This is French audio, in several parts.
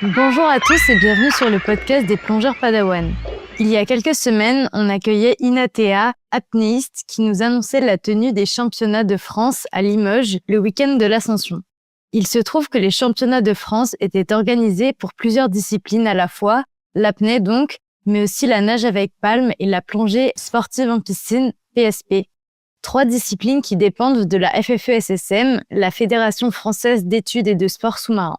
Bonjour à tous et bienvenue sur le podcast des plongeurs Padawan. Il y a quelques semaines, on accueillait Inatea, apnéiste, qui nous annonçait la tenue des championnats de France à Limoges le week-end de l'Ascension. Il se trouve que les championnats de France étaient organisés pour plusieurs disciplines à la fois, l'apnée donc, mais aussi la nage avec palme et la plongée sportive en piscine, PSP. 3 disciplines qui dépendent de la FFESSM, la Fédération française d'études et de sports sous-marins.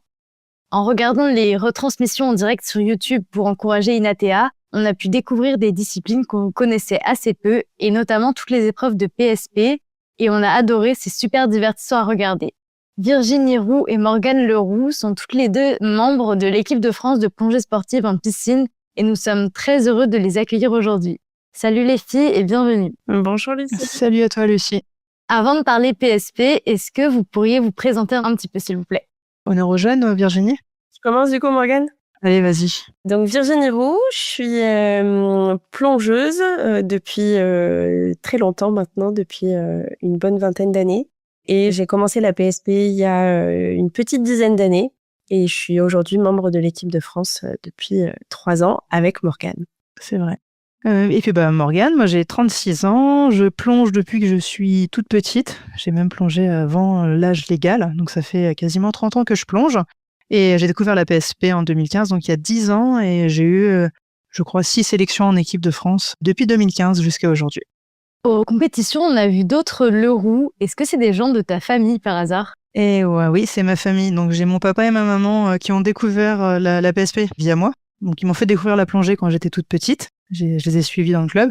En regardant les retransmissions en direct sur YouTube pour encourager Inatea, on a pu découvrir des disciplines qu'on connaissait assez peu, et notamment toutes les épreuves de PSP, et on a adoré, c'est super divertissant à regarder. Virginie Roux et Morgane Leroux sont toutes les deux membres de l'équipe de France de plongée sportive en piscine, et nous sommes très heureux de les accueillir aujourd'hui. Salut les filles et bienvenue. Bonjour Lucie. Salut à toi Lucie. Avant de parler PSP, est-ce que vous pourriez vous présenter un petit peu s'il vous plaît ? Honneur aux jeunes, Virginie. Tu commences du coup, Morgane ? Allez, vas-y. Donc Virginie Roux, je suis plongeuse depuis très longtemps maintenant, depuis une bonne vingtaine d'années. Et j'ai commencé la PSP il y a une petite dizaine d'années. Et je suis aujourd'hui membre de l'équipe de France depuis 3 ans avec Morgane. C'est vrai. Et puis Morgane, moi j'ai 36 ans, je plonge depuis que je suis toute petite. J'ai même plongé avant l'âge légal, donc ça fait quasiment 30 ans que je plonge. Et j'ai découvert la PSP en 2015, donc il y a 10 ans, et j'ai eu, je crois, 6 sélections en équipe de France depuis 2015 jusqu'à aujourd'hui. Aux compétitions, on a vu d'autres Leroux. Est-ce que c'est des gens de ta famille par hasard ? Et ouais, oui, c'est ma famille. Donc j'ai mon papa et ma maman qui ont découvert la PSP via moi. Donc ils m'ont fait découvrir la plongée quand j'étais toute petite. Je les ai suivis dans le club.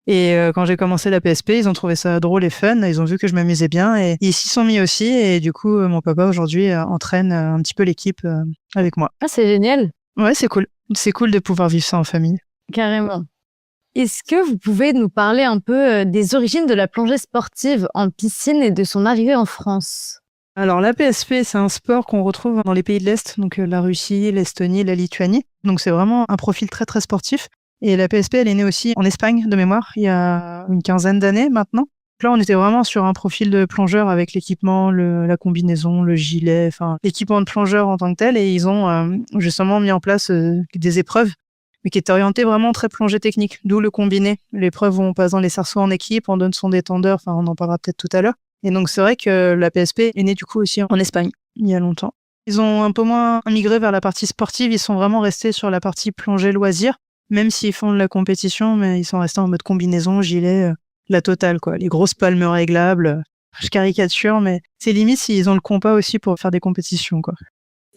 Et quand j'ai commencé la PSP, ils ont trouvé ça drôle et fun. Ils ont vu que je m'amusais bien et ils s'y sont mis aussi. Et du coup, mon papa aujourd'hui entraîne un petit peu l'équipe avec moi. Ah, c'est génial. Ouais, c'est cool. C'est cool de pouvoir vivre ça en famille. Carrément. Est-ce que vous pouvez nous parler un peu des origines de la plongée sportive en piscine et de son arrivée en France ? Alors la PSP, c'est un sport qu'on retrouve dans les pays de l'Est, donc la Russie, l'Estonie, la Lituanie. Donc c'est vraiment un profil très très sportif. Et la PSP, elle est née aussi en Espagne, de mémoire, il y a une quinzaine d'années maintenant. Donc là, on était vraiment sur un profil de plongeur avec l'équipement, la combinaison, le gilet, enfin l'équipement de plongeur en tant que tel. Et ils ont justement mis en place des épreuves, mais qui étaient orientées vraiment très plongée technique, d'où le combiné. L'épreuve où on passe dans les cerceaux en équipe, on donne son détendeur, enfin on en parlera peut-être tout à l'heure. Et donc c'est vrai que la PSP est née du coup aussi en Espagne, il y a longtemps. Ils ont un peu moins migré vers la partie sportive, ils sont vraiment restés sur la partie plongée loisir. Même s'ils font de la compétition, mais ils sont restés en mode combinaison, gilet, la totale, quoi. Les grosses palmes réglables, je caricature, mais c'est limite s'ils ont le compas aussi pour faire des compétitions, quoi.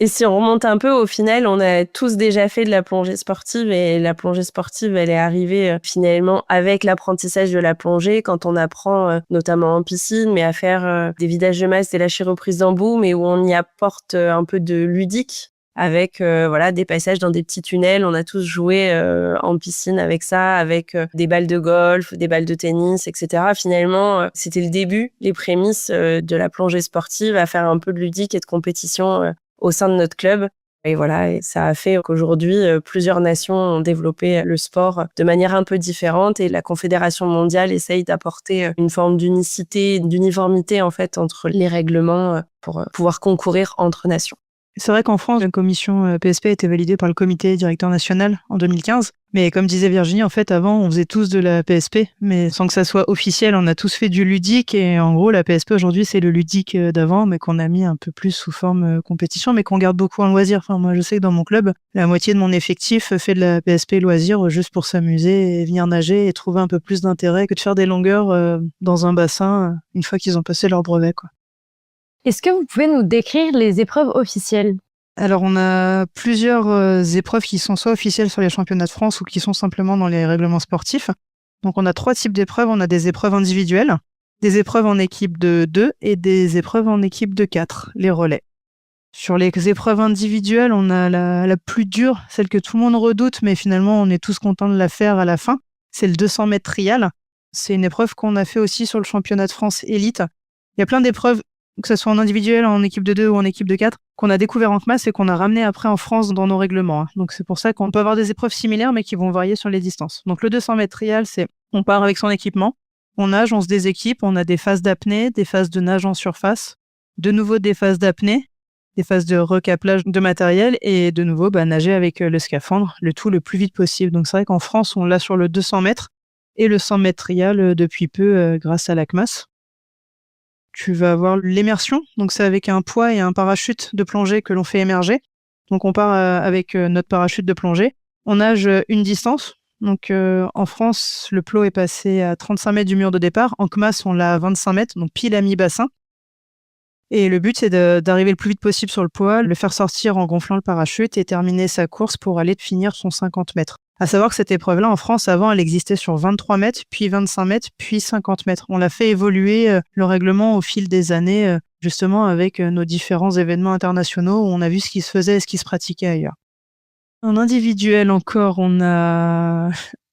Et si on remonte un peu, au final, on a tous déjà fait de la plongée sportive et la plongée sportive, elle est arrivée finalement avec l'apprentissage de la plongée quand on apprend, notamment en piscine, mais à faire des vidages de masse, des lâchers reprises d'embout, mais où on y apporte un peu de ludique. Avec des passages dans des petits tunnels. On a tous joué en piscine avec ça, avec des balles de golf, des balles de tennis, etc. Finalement, c'était le début, les prémices de la plongée sportive, à faire un peu de ludique et de compétition au sein de notre club. Et voilà, et ça a fait qu'aujourd'hui, plusieurs nations ont développé le sport de manière un peu différente et la Confédération mondiale essaye d'apporter une forme d'unicité, d'uniformité en fait entre les règlements pour pouvoir concourir entre nations. C'est vrai qu'en France, la commission PSP a été validée par le comité directeur national en 2015. Mais comme disait Virginie, en fait, avant, on faisait tous de la PSP, mais sans que ça soit officiel, on a tous fait du ludique. Et en gros, la PSP aujourd'hui, c'est le ludique d'avant, mais qu'on a mis un peu plus sous forme compétition, mais qu'on garde beaucoup en loisir. Enfin, moi, je sais que dans mon club, la moitié de mon effectif fait de la PSP loisir juste pour s'amuser et venir nager et trouver un peu plus d'intérêt que de faire des longueurs dans un bassin une fois qu'ils ont passé leur brevet, quoi. Est-ce que vous pouvez nous décrire les épreuves officielles ? Alors, on a plusieurs épreuves qui sont soit officielles sur les championnats de France ou qui sont simplement dans les règlements sportifs. Donc, on a 3 types d'épreuves. On a des épreuves individuelles, des épreuves en équipe de 2 et des épreuves en équipe de 4, les relais. Sur les épreuves individuelles, on a la plus dure, celle que tout le monde redoute, mais finalement, on est tous contents de la faire à la fin. C'est le 200 mètres trial. C'est une épreuve qu'on a fait aussi sur le championnat de France élite. Il y a plein d'épreuves, que ce soit en individuel, en équipe de 2 ou en équipe de 4, qu'on a découvert en masse et qu'on a ramené après en France dans nos règlements. Donc c'est pour ça qu'on peut avoir des épreuves similaires mais qui vont varier sur les distances. Donc le 200 mètres trial, c'est on part avec son équipement, On nage, on se déséquipe, on a des phases d'apnée, des phases de nage en surface, de nouveau des phases d'apnée, des phases de recaplage de matériel et de nouveau nager avec le scaphandre, le tout le plus vite possible. Donc c'est vrai qu'en France, on l'a sur le 200 mètres et le 100 mètres trial depuis peu grâce à la CMAS. Tu vas avoir l'immersion, donc c'est avec un poids et un parachute de plongée que l'on fait émerger. Donc on part avec notre parachute de plongée. On nage une distance. Donc en France, le plot est passé à 35 mètres du mur de départ. En CMAS, on l'a à 25 mètres, donc pile à mi-bassin. Et le but, c'est d'arriver le plus vite possible sur le poids, le faire sortir en gonflant le parachute et terminer sa course pour aller finir son 50 mètres. À savoir que cette épreuve-là, en France, avant, elle existait sur 23 mètres, puis 25 mètres, puis 50 mètres. On l'a fait évoluer le règlement au fil des années, justement avec nos différents événements internationaux où on a vu ce qui se faisait et ce qui se pratiquait ailleurs. En individuel encore, on a...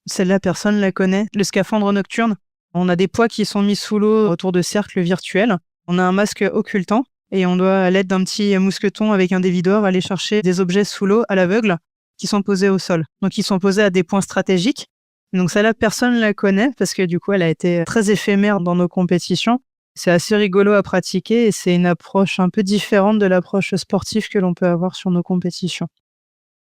Celle-là, personne la connaît. Le scaphandre nocturne. On a des poids qui sont mis sous l'eau autour de cercles virtuels. On a un masque occultant et on doit, à l'aide d'un petit mousqueton avec un dévidoir, aller chercher des objets sous l'eau à l'aveugle qui sont posés au sol. Donc, ils sont posés à des points stratégiques. Donc, celle-là, personne ne la connaît parce que du coup, elle a été très éphémère dans nos compétitions. C'est assez rigolo à pratiquer et c'est une approche un peu différente de l'approche sportive que l'on peut avoir sur nos compétitions.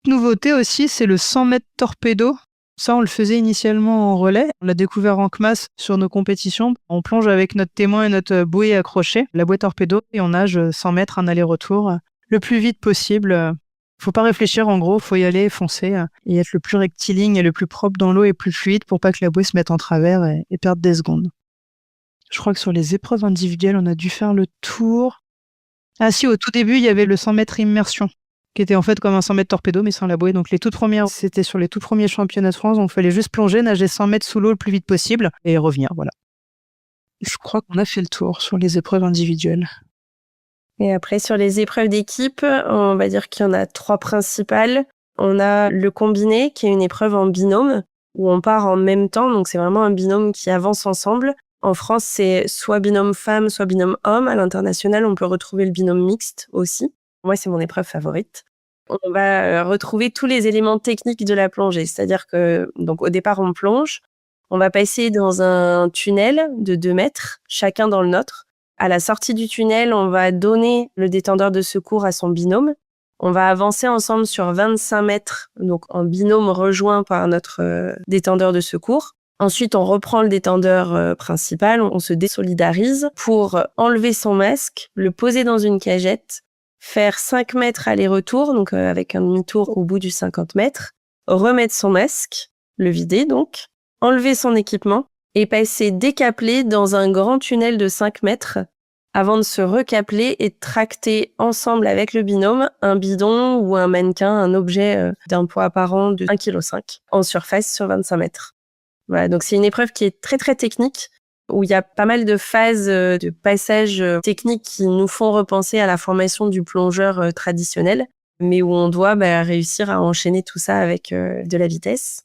Nouveauté aussi, c'est le 100 mètres torpedo. Ça, on le faisait initialement en relais. On l'a découvert en CMAS sur nos compétitions. On plonge avec notre témoin et notre bouée accrochée, la bouée torpedo, et on nage 100 mètres, un aller-retour, le plus vite possible. Faut pas réfléchir, en gros, faut y aller, foncer, et être le plus rectiligne et le plus propre dans l'eau et plus fluide pour pas que la bouée se mette en travers et perde des secondes. Je crois que sur les épreuves individuelles, on a dû faire le tour. Ah si, au tout début, il y avait le 100 mètres immersion, qui était en fait comme un 100 mètres torpedo, mais sans la bouée. Donc les toutes premières, c'était sur les tout premiers championnats de France. Donc il fallait juste plonger, nager 100 mètres sous l'eau le plus vite possible et revenir, voilà. Je crois qu'on a fait le tour sur les épreuves individuelles. Et après, sur les épreuves d'équipe, on va dire qu'il y en a 3 principales. On a le combiné, qui est une épreuve en binôme, où on part en même temps. Donc c'est vraiment un binôme qui avance ensemble. En France, c'est soit binôme femme, soit binôme homme. À l'international, on peut retrouver le binôme mixte aussi. Moi, c'est mon épreuve favorite. On va retrouver tous les éléments techniques de la plongée. C'est-à-dire que, donc, au départ, on plonge. On va passer dans un tunnel de 2 mètres, chacun dans le nôtre. À la sortie du tunnel, on va donner le détendeur de secours à son binôme. On va avancer ensemble sur 25 mètres, donc en binôme rejoint par notre détendeur de secours. Ensuite, on reprend le détendeur principal, on se désolidarise pour enlever son masque, le poser dans une cagette, faire 5 mètres aller-retour, donc avec un demi-tour au bout du 50 mètres, remettre son masque, le vider donc, enlever son équipement et passer décaplé dans un grand tunnel de 5 mètres avant de se recapler et de tracter ensemble avec le binôme un bidon ou un mannequin, un objet d'un poids apparent de 1,5 kg en surface sur 25 mètres. Voilà, donc c'est une épreuve qui est très très technique, où il y a pas mal de phases de passages techniques qui nous font repenser à la formation du plongeur traditionnel, mais où on doit réussir à enchaîner tout ça avec de la vitesse.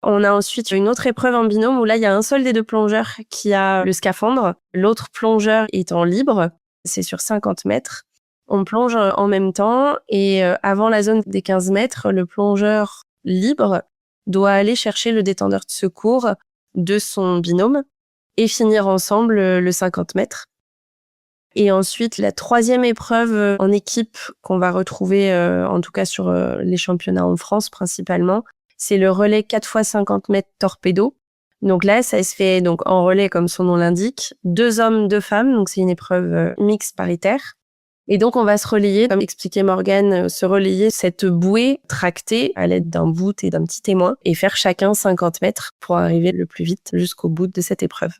On a ensuite une autre épreuve en binôme où là, il y a un seul des 2 plongeurs qui a le scaphandre. L'autre plongeur étant libre. C'est sur 50 mètres. On plonge en même temps et avant la zone des 15 mètres, le plongeur libre doit aller chercher le détendeur de secours de son binôme et finir ensemble le 50 mètres. Et ensuite, la 3e épreuve en équipe qu'on va retrouver, en tout cas sur les championnats en France principalement, c'est le relais 4 x 50 mètres torpedo. Donc là, ça se fait donc en relais, comme son nom l'indique, 2 hommes, 2 femmes. Donc c'est une épreuve mixte paritaire. Et donc on va se relayer, comme expliquait Morgane, se relayer cette bouée tractée à l'aide d'un bout et d'un petit témoin et faire chacun 50 mètres pour arriver le plus vite jusqu'au bout de cette épreuve.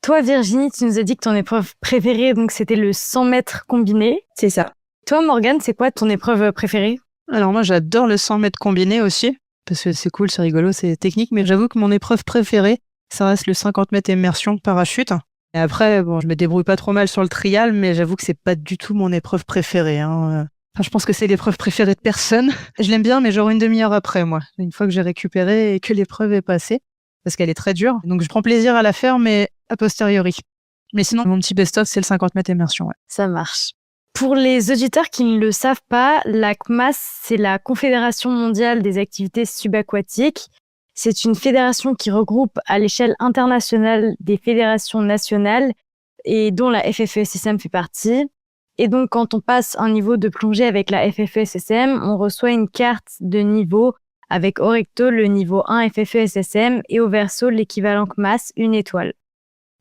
Toi, Virginie, tu nous as dit que ton épreuve préférée, donc c'était le 100 mètres combiné. C'est ça. Toi, Morgane, c'est quoi ton épreuve préférée? Alors moi, j'adore le 100 mètres combiné aussi, parce que c'est cool, c'est rigolo, c'est technique, mais j'avoue que mon épreuve préférée, ça reste le 50 mètres immersion parachute. Et après, bon, je me débrouille pas trop mal sur le trial, mais j'avoue que c'est pas du tout mon épreuve préférée. Enfin, je pense que c'est l'épreuve préférée de personne. Je l'aime bien, mais genre une demi-heure après, moi. Une fois que j'ai récupéré et que l'épreuve est passée, parce qu'elle est très dure. Donc je prends plaisir à la faire, mais a posteriori. Mais sinon, mon petit best-of, c'est le 50 mètres immersion. Ouais. Ça marche. Pour les auditeurs qui ne le savent pas, la CMAS, c'est la Confédération mondiale des activités subaquatiques. C'est une fédération qui regroupe à l'échelle internationale des fédérations nationales et dont la FFESSM fait partie. Et donc, quand on passe un niveau de plongée avec la FFESSM, on reçoit une carte de niveau avec au recto le niveau 1 FFESSM et au verso l'équivalent CMAS, une étoile.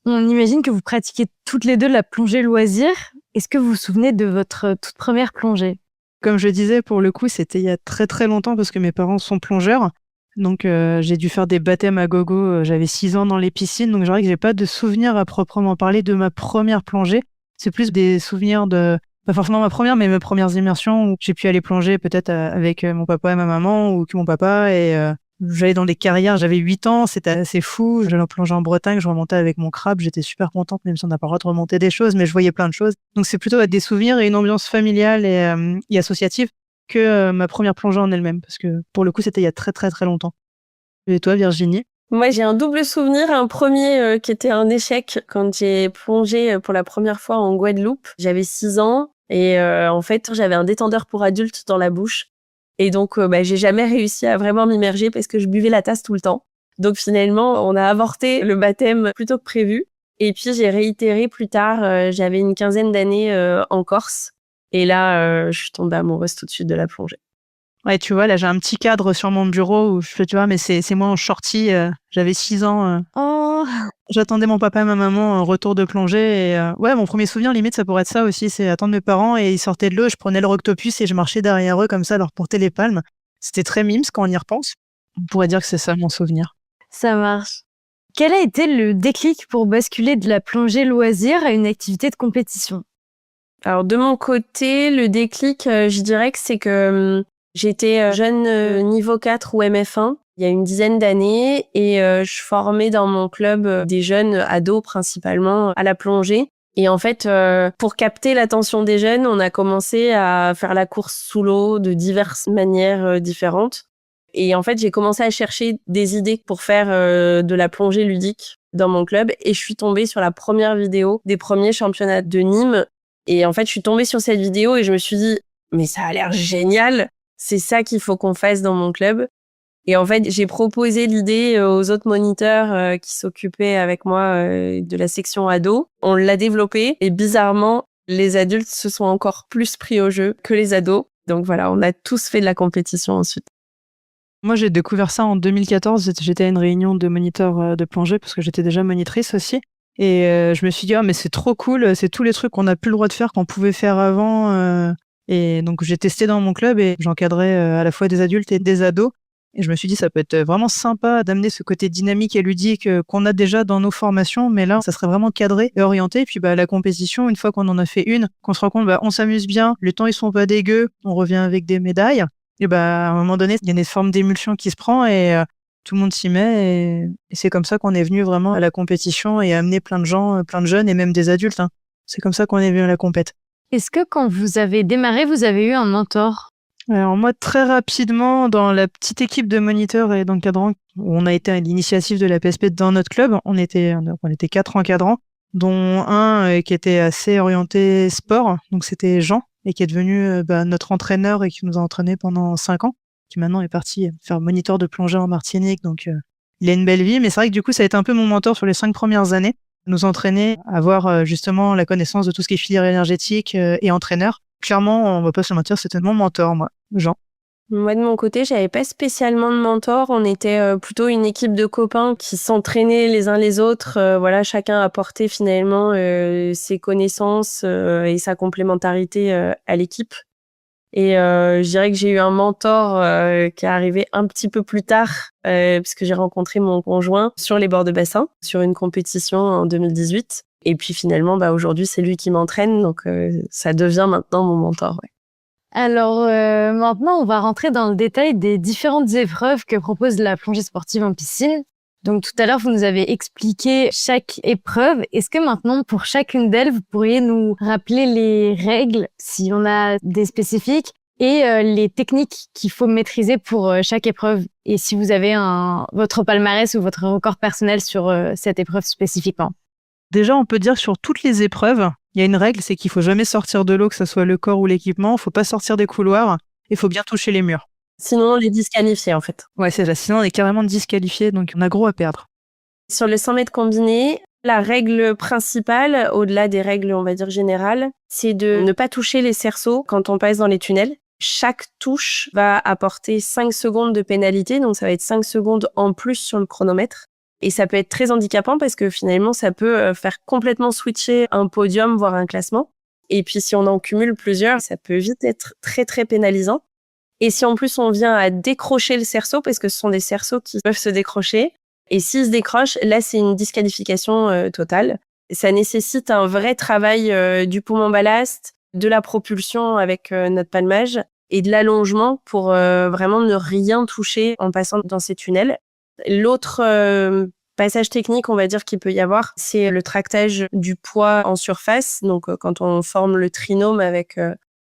On imagine que vous pratiquez toutes les deux la plongée loisir. Est-ce que vous vous souvenez de votre toute première plongée? Comme je disais, pour le coup, c'était il y a très très longtemps parce que mes parents sont plongeurs. Donc j'ai dû faire des baptêmes à gogo. J'avais 6 ans dans les piscines, donc je dirais que j'ai pas de souvenirs à proprement parler de ma première plongée. C'est plus des souvenirs de, pas forcément ma première, mais mes premières immersions où j'ai pu aller plonger peut-être avec mon papa et ma maman ou que mon papa et j'allais dans des carrières, j'avais 8 ans, c'était assez fou. J'allais plonger en Bretagne, je remontais avec mon crabe, j'étais super contente, même si on n'a pas le droit de remonter des choses, mais je voyais plein de choses. Donc c'est plutôt des souvenirs et une ambiance familiale et associative que ma première plongée en elle-même, parce que pour le coup, c'était il y a très très très longtemps. Et toi, Virginie? Moi, j'ai un double souvenir. Un premier qui était un échec quand j'ai plongé pour la première fois en Guadeloupe. J'avais 6 ans et en fait, j'avais un détendeur pour adultes dans la bouche. Et donc, j'ai jamais réussi à vraiment m'immerger parce que je buvais la tasse tout le temps. Donc finalement, on a avorté le baptême plutôt que prévu. Et puis, j'ai réitéré plus tard. J'avais une 15aine d'années en Corse. Et là, je suis tombée amoureuse tout de suite de la plongée. Ouais, tu vois, là, j'ai un petit cadre sur mon bureau où je fais, tu vois, mais c'est moi en shorty. J'avais 6 ans. Oh, J'attendais mon papa et ma maman en retour de plongée. Et ouais, mon premier souvenir, limite, ça pourrait être ça aussi. C'est attendre mes parents et ils sortaient de l'eau. Je prenais leur octopus et je marchais derrière eux comme ça, leur porter les palmes. C'était très mimes quand on y repense. On pourrait dire que c'est ça mon souvenir. ça marche. Quel a été le déclic pour basculer de la plongée loisir à une activité de compétition? Alors, de mon côté, le déclic, je dirais que c'est que j'étais jeune niveau 4 ou MF1 il y a une dizaine d'années et je formais dans mon club des jeunes ados principalement à la plongée. Et en fait, pour capter l'attention des jeunes, on a commencé à faire la course sous l'eau de diverses manières différentes. Et en fait, j'ai commencé à chercher des idées pour faire de la plongée ludique dans mon club et je suis tombée sur la première vidéo des premiers championnats de Nîmes. Et en fait, je suis tombée sur cette vidéo et je me suis dit, mais ça a l'air génial! C'est ça qu'il faut qu'on fasse dans mon club. Et en fait, j'ai proposé l'idée aux autres moniteurs qui s'occupaient avec moi de la section ado. On l'a développé et bizarrement, les adultes se sont encore plus pris au jeu que les ados. Donc voilà, on a tous fait de la compétition ensuite. Moi, j'ai découvert ça en 2014. J'étais à une réunion de moniteurs de plongée parce que j'étais déjà monitrice aussi. Et je me suis dit, ah, mais c'est trop cool, c'est tous les trucs qu'on n'a plus le droit de faire, qu'on pouvait faire avant. Et donc, j'ai testé dans mon club et j'encadrais à la fois des adultes et des ados. Et je me suis dit, ça peut être vraiment sympa d'amener ce côté dynamique et ludique qu'on a déjà dans nos formations, mais là, ça serait vraiment cadré et orienté. Et puis, la compétition, une fois qu'on en a fait une, qu'on se rend compte, on s'amuse bien, les temps, ils sont pas dégueux, on revient avec des médailles. Et à un moment donné, il y a une forme d'émulsion qui se prend et tout le monde s'y met. Et c'est comme ça qu'on est venu vraiment à la compétition et amener plein de gens, plein de jeunes et même des adultes. Hein. C'est comme ça qu'on est venu à la compète. Est-ce que quand vous avez démarré, vous avez eu un mentor? Alors moi, très rapidement, dans la petite équipe de moniteurs et d'encadrants, où on a été à l'initiative de la PSP dans notre club, on était 4 encadrants, dont un qui était assez orienté sport, donc c'était Jean, et qui est devenu notre entraîneur et qui nous a entraînés pendant 5 ans, qui maintenant est parti faire moniteur de plongée en Martinique, donc il a une belle vie, mais c'est vrai que du coup, ça a été un peu mon mentor sur les 5 premières années, nous entraîner, avoir justement la connaissance de tout ce qui est filière énergétique et entraîneur. Clairement, on va pas se le mentir, c'était mon mentor, moi, Jean. Moi, de mon côté, j'avais pas spécialement de mentor. On était plutôt une équipe de copains qui s'entraînaient les uns les autres. Voilà, chacun apportait finalement ses connaissances et sa complémentarité à l'équipe. Et je dirais que j'ai eu un mentor qui est arrivé un petit peu plus tard, puisque j'ai rencontré mon conjoint sur les bords de bassin, sur une compétition en 2018. Et puis finalement, aujourd'hui, c'est lui qui m'entraîne, donc ça devient maintenant mon mentor. Ouais. Alors maintenant, on va rentrer dans le détail des différentes épreuves que propose la plongée sportive en piscine. Donc tout à l'heure, vous nous avez expliqué chaque épreuve. Est-ce que maintenant, pour chacune d'elles, vous pourriez nous rappeler les règles, si on a des spécifiques, et les techniques qu'il faut maîtriser pour chaque épreuve, et si vous avez votre palmarès ou votre record personnel sur cette épreuve spécifiquement? Déjà, on peut dire que sur toutes les épreuves, il y a une règle, c'est qu'il faut jamais sortir de l'eau, que ce soit le corps ou l'équipement. Il faut pas sortir des couloirs. Il faut bien toucher les murs. Sinon, on est disqualifié, en fait. Ouais, c'est ça. Sinon, on est carrément disqualifié, donc on a gros à perdre. Sur le 100 mètres combiné, la règle principale, au-delà des règles, on va dire générales, c'est de ne pas toucher les cerceaux quand on passe dans les tunnels. Chaque touche va apporter 5 secondes de pénalité, donc ça va être 5 secondes en plus sur le chronomètre. Et ça peut être très handicapant parce que finalement, ça peut faire complètement switcher un podium, voire un classement. Et puis, si on en cumule plusieurs, ça peut vite être très, très pénalisant. Et si en plus, on vient à décrocher le cerceau, parce que ce sont des cerceaux qui peuvent se décrocher, et s'ils se décrochent, là, c'est une disqualification totale. Ça nécessite un vrai travail du poumon ballast, de la propulsion avec notre palmage et de l'allongement pour vraiment ne rien toucher en passant dans ces tunnels. L'autre passage technique, on va dire, qu'il peut y avoir, c'est le tractage du poids en surface. Donc, quand on forme le trinôme avec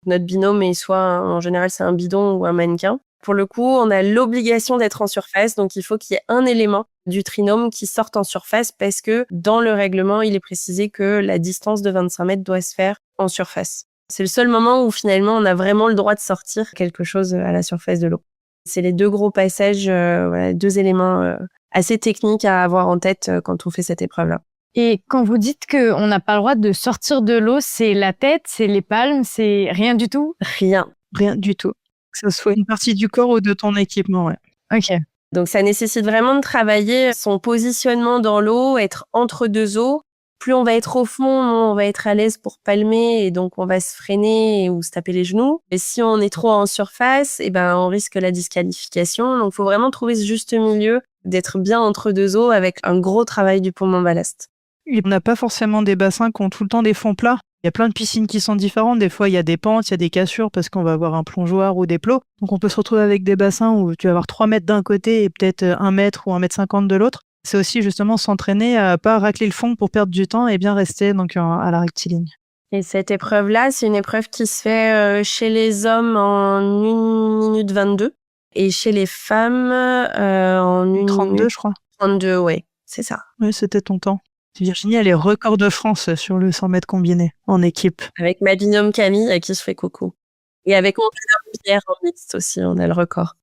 notre binôme, et soit en général, c'est un bidon ou un mannequin. Pour le coup, on a l'obligation d'être en surface, donc il faut qu'il y ait un élément du trinôme qui sorte en surface parce que dans le règlement, il est précisé que la distance de 25 mètres doit se faire en surface. C'est le seul moment où finalement on a vraiment le droit de sortir quelque chose à la surface de l'eau. C'est les deux gros passages, deux éléments assez techniques à avoir en tête quand on fait cette épreuve-là. Et quand vous dites qu'on n'a pas le droit de sortir de l'eau, c'est la tête, c'est les palmes, c'est rien du tout? Rien. Rien du tout. Que ce soit une partie du corps ou de ton équipement, ouais. Ok. Donc ça nécessite vraiment de travailler son positionnement dans l'eau, être entre deux eaux. Plus on va être au fond, moins on va être à l'aise pour palmer et donc on va se freiner ou se taper les genoux. Et si on est trop en surface, on risque la disqualification. Donc il faut vraiment trouver ce juste milieu, d'être bien entre deux eaux avec un gros travail du poumon ballast. Et on n'a pas forcément des bassins qui ont tout le temps des fonds plats. Il y a plein de piscines qui sont différentes. Des fois, il y a des pentes, il y a des cassures parce qu'on va avoir un plongeoir ou des plots. Donc, on peut se retrouver avec des bassins où tu vas avoir 3 mètres d'un côté et peut-être 1 mètre ou 1,50 m de l'autre. C'est aussi justement s'entraîner à pas racler le fond pour perdre du temps et bien rester donc à la rectiligne. Et cette épreuve-là, c'est une épreuve qui se fait chez les hommes en 1 minute 22 et chez les femmes en 1 32, minute je crois. 32, ouais, c'est ça. Oui, c'était ton temps. Virginie, elle est record de France sur le 100 mètres combiné en équipe. Avec ma binôme Camille, à qui je fais coucou. Et avec mon binôme Pierre en mixte aussi, on a le record.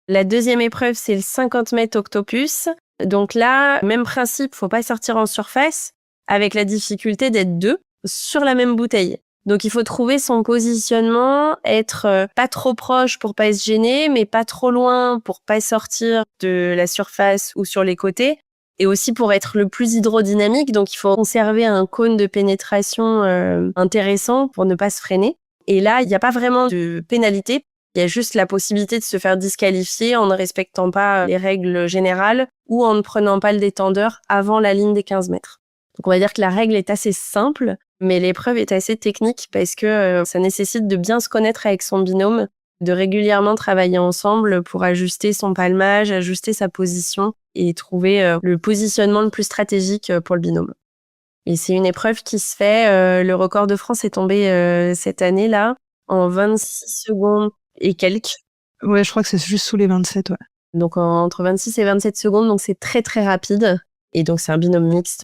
La deuxième épreuve, c'est le 50 mètres octopus. Donc là, même principe, faut pas sortir en surface, avec la difficulté d'être deux sur la même bouteille. Donc il faut trouver son positionnement, être pas trop proche pour pas se gêner, mais pas trop loin pour pas sortir de la surface ou sur les côtés. Et aussi pour être le plus hydrodynamique, donc il faut conserver un cône de pénétration intéressant pour ne pas se freiner. Et là, il n'y a pas vraiment de pénalité. Il y a juste la possibilité de se faire disqualifier en ne respectant pas les règles générales ou en ne prenant pas le détendeur avant la ligne des 15 mètres. Donc on va dire que la règle est assez simple, mais l'épreuve est assez technique parce que ça nécessite de bien se connaître avec son binôme, de régulièrement travailler ensemble pour ajuster son palmage, ajuster sa position et trouver le positionnement le plus stratégique pour le binôme. Et c'est une épreuve qui se fait, le record de France est tombé cette année-là en 26 secondes et quelques. Ouais, je crois que c'est juste sous les 27, ouais. Donc entre 26 et 27 secondes, donc c'est très très rapide. Et donc c'est un binôme mixte.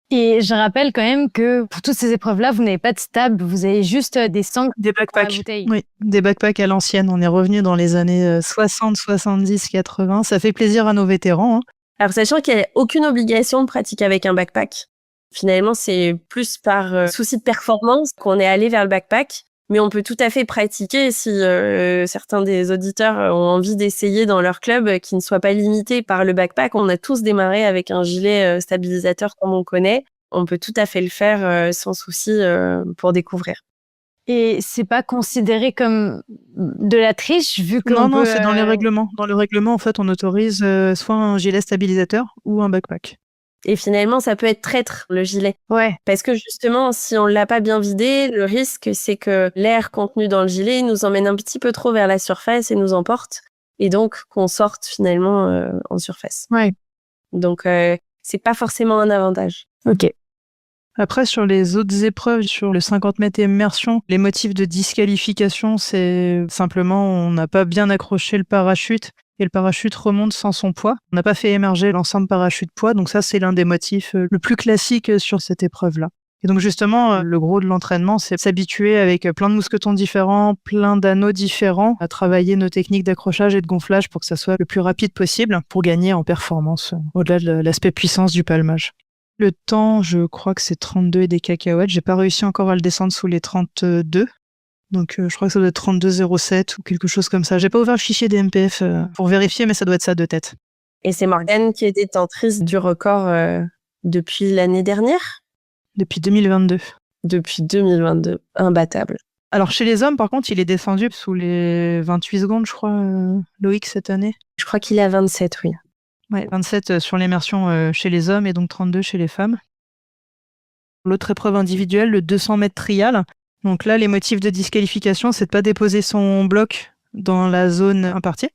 Et je rappelle quand même que pour toutes ces épreuves-là, vous n'avez pas de stab, vous avez juste des sangles Des dans la backpacks. bouteille. Oui, des backpacks à l'ancienne. On est revenu dans les années 60, 70, 80. Ça fait plaisir à nos vétérans, hein. Alors sachant qu'il n'y a aucune obligation de pratiquer avec un backpack. Finalement, c'est plus par souci de performance qu'on est allé vers le backpack. Mais on peut tout à fait pratiquer si certains des auditeurs ont envie d'essayer dans leur club qui ne soit pas limité par le backpack. On a tous démarré avec un gilet stabilisateur comme on connaît. On peut tout à fait le faire sans souci pour découvrir. Et c'est pas considéré comme de la triche vu que Non, c'est dans les règlements. Dans le règlement, en fait, on autorise soit un gilet stabilisateur ou un backpack. Et finalement, ça peut être traître, le gilet. Ouais. Parce que justement, si on l'a pas bien vidé, le risque, c'est que l'air contenu dans le gilet nous emmène un petit peu trop vers la surface et nous emporte. Et donc, qu'on sorte finalement en surface. Ouais. Donc, c'est pas forcément un avantage. Ok. Après, sur les autres épreuves, sur le 50 mètres immersion, les motifs de disqualification, c'est simplement on n'a pas bien accroché le parachute et le parachute remonte sans son poids. On n'a pas fait émerger l'ensemble parachute poids, donc ça, c'est l'un des motifs le plus classiques sur cette épreuve-là. Et donc justement, le gros de l'entraînement, c'est s'habituer avec plein de mousquetons différents, plein d'anneaux différents, à travailler nos techniques d'accrochage et de gonflage pour que ça soit le plus rapide possible pour gagner en performance, au-delà de l'aspect puissance du palmage. Le temps, je crois que c'est 32 et des cacahuètes. J'ai pas réussi encore à le descendre sous les 32. Donc je crois que ça doit être 32,07 ou quelque chose comme ça. J'ai pas ouvert le fichier des MPF pour vérifier, mais ça doit être ça de tête. Et c'est Morgane qui est détentrice du record depuis l'année dernière? Depuis 2022. Depuis 2022. Imbattable. Alors chez les hommes, par contre, il est descendu sous les 28 secondes, je crois, Loïc, cette année. Je crois qu'il est à 27, oui. Ouais, 27 sur l'immersion chez les hommes et donc 32 chez les femmes. L'autre épreuve individuelle, le 200 mètres trial. Donc là, les motifs de disqualification, c'est de pas déposer son bloc dans la zone impartie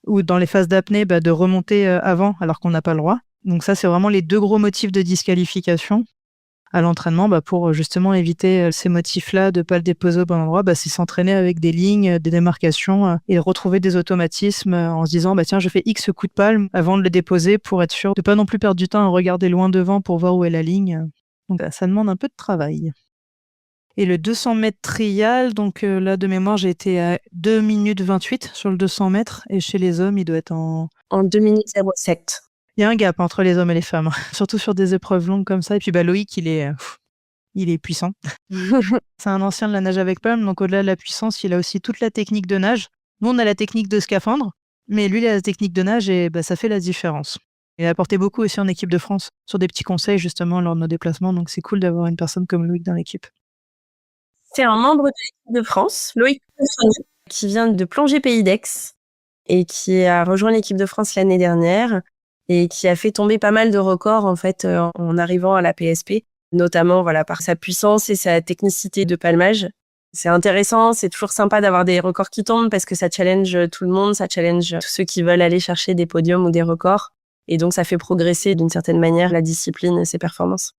ou dans les phases d'apnée, de remonter avant alors qu'on n'a pas le droit. Donc ça, c'est vraiment les deux gros motifs de disqualification à l'entraînement pour justement éviter ces motifs-là, de pas le déposer au bon endroit. C'est s'entraîner avec des lignes, des démarcations et retrouver des automatismes en se disant tiens, je fais X coups de palme avant de le déposer pour être sûr de pas non plus perdre du temps à regarder loin devant pour voir où est la ligne. Donc ça demande un peu de travail. Et le 200 mètres trial, donc là de mémoire, j'ai été à 2 minutes 28 sur le 200 mètres et chez les hommes, il doit être en 2 minutes 07. Il y a un gap entre les hommes et les femmes, surtout sur des épreuves longues comme ça. Et puis Loïc, il est puissant. C'est un ancien de la nage avec palme, donc au-delà de la puissance, il a aussi toute la technique de nage. Nous, on a la technique de scaphandre, mais lui, il a la technique de nage et ça fait la différence. Il a apporté beaucoup aussi en équipe de France, sur des petits conseils justement lors de nos déplacements, donc c'est cool d'avoir une personne comme Loïc dans l'équipe. C'est un membre de l'équipe de France, Loïc Poissonnier, qui vient de Plongée Pays d'Aix et qui a rejoint l'équipe de France l'année dernière et qui a fait tomber pas mal de records en fait en arrivant à la PSP, notamment par sa puissance et sa technicité de palmage. C'est intéressant, c'est toujours sympa d'avoir des records qui tombent parce que ça challenge tout le monde, ça challenge tous ceux qui veulent aller chercher des podiums ou des records et donc ça fait progresser d'une certaine manière la discipline et ses performances.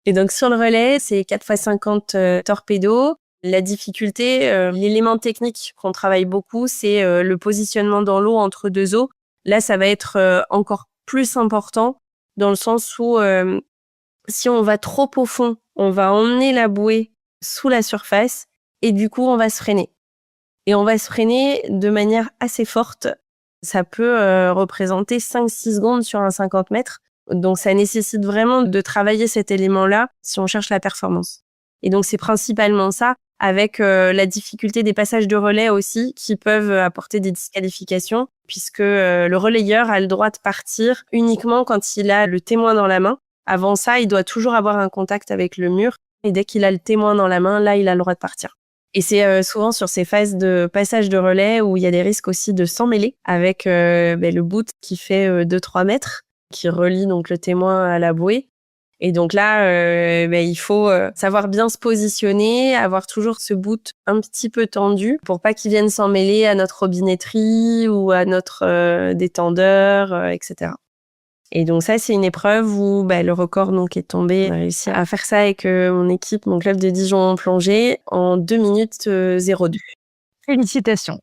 Et donc sur le relais, c'est 4x50 torpedo. La difficulté, l'élément technique qu'on travaille beaucoup, c'est le positionnement dans l'eau entre deux eaux. Là, ça va être encore plus important dans le sens où si on va trop au fond, on va emmener la bouée sous la surface et du coup, on va se freiner. Et on va se freiner de manière assez forte. Ça peut représenter 5-6 secondes sur un 50 mètres. Donc, ça nécessite vraiment de travailler cet élément-là si on cherche la performance. Et donc, c'est principalement ça, avec la difficulté des passages de relais aussi, qui peuvent apporter des disqualifications, puisque le relayeur a le droit de partir uniquement quand il a le témoin dans la main. Avant ça, il doit toujours avoir un contact avec le mur. Et dès qu'il a le témoin dans la main, là, il a le droit de partir. Et c'est souvent sur ces phases de passage de relais où il y a des risques aussi de s'emmêler avec le boot qui fait 2-3 mètres, qui relie donc le témoin à la bouée. Et donc là, il faut savoir bien se positionner, avoir toujours ce boot un petit peu tendu pour pas qu'il vienne s'emmêler à notre robinetterie ou à notre détendeur, etc. Et donc ça, c'est une épreuve où le record donc est tombé. On a réussi à faire ça avec mon équipe, mon club de Dijon en plongée, en 2 minutes 02. Félicitations.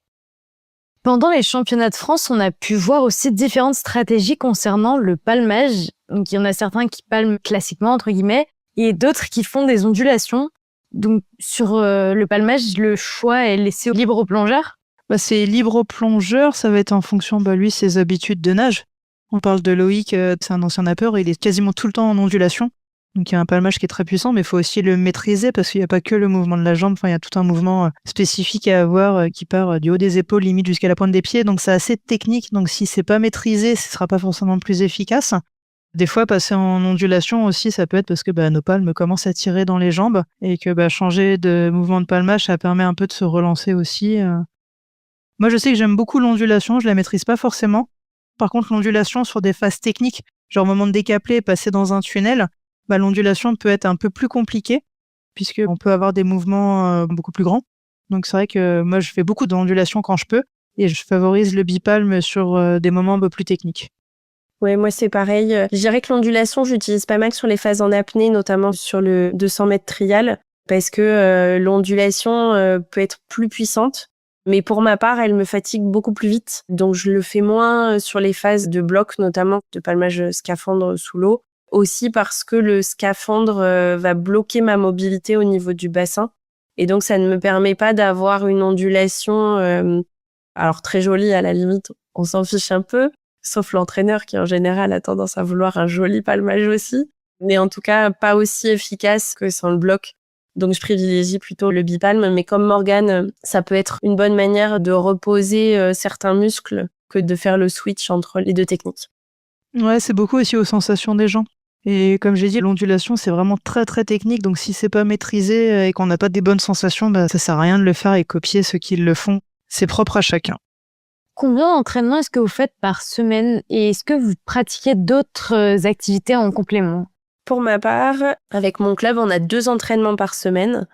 Pendant les championnats de France, on a pu voir aussi différentes stratégies concernant le palmage. Donc, il y en a certains qui palment classiquement, entre guillemets, et d'autres qui font des ondulations. Donc, sur le palmage, le choix est laissé libre au plongeur. C'est libre au plongeur, ça va être en fonction, lui, ses habitudes de nage. On parle de Loïc, c'est un ancien nappeur, il est quasiment tout le temps en ondulation. Donc il y a un palmage qui est très puissant, mais il faut aussi le maîtriser parce qu'il n'y a pas que le mouvement de la jambe, il y a tout un mouvement spécifique à avoir qui part du haut des épaules limite jusqu'à la pointe des pieds, donc c'est assez technique, donc si c'est pas maîtrisé, ce sera pas forcément plus efficace. Des fois, passer en ondulation aussi, ça peut être parce que nos palmes commencent à tirer dans les jambes et que changer de mouvement de palmage, ça permet un peu de se relancer aussi. Moi, je sais que j'aime beaucoup l'ondulation, je la maîtrise pas forcément. Par contre, l'ondulation sur des phases techniques, genre au moment de décapler, passer dans un tunnel, l'ondulation peut être un peu plus compliquée, puisqu'on peut avoir des mouvements beaucoup plus grands. Donc c'est vrai que moi, je fais beaucoup d'ondulation quand je peux, et je favorise le bipalme sur des moments un peu plus techniques. Ouais, moi c'est pareil. Je dirais que l'ondulation, j'utilise pas mal sur les phases en apnée, notamment sur le 200 mètres trial, parce que l'ondulation peut être plus puissante. Mais pour ma part, elle me fatigue beaucoup plus vite. Donc, je le fais moins sur les phases de bloc, notamment de palmage scaphandre sous l'eau. Aussi parce que le scaphandre va bloquer ma mobilité au niveau du bassin. Et donc, ça ne me permet pas d'avoir une ondulation, alors très jolie à la limite, on s'en fiche un peu, sauf l'entraîneur qui en général a tendance à vouloir un joli palmage aussi. Mais en tout cas, pas aussi efficace que sans le bloc. Donc, je privilégie plutôt le bipalme. Mais comme Morgane, ça peut être une bonne manière de reposer certains muscles que de faire le switch entre les deux techniques. Ouais, c'est beaucoup aussi aux sensations des gens. Et comme j'ai dit, l'ondulation, c'est vraiment très très technique. Donc si c'est pas maîtrisé et qu'on n'a pas des bonnes sensations, bah, ça sert à rien de le faire et copier ceux qui le font. C'est propre à chacun. Combien d'entraînements est-ce que vous faites par semaine et est-ce que vous pratiquez d'autres activités en complément? Pour ma part, avec mon club, on a 2 entraînements par semaine.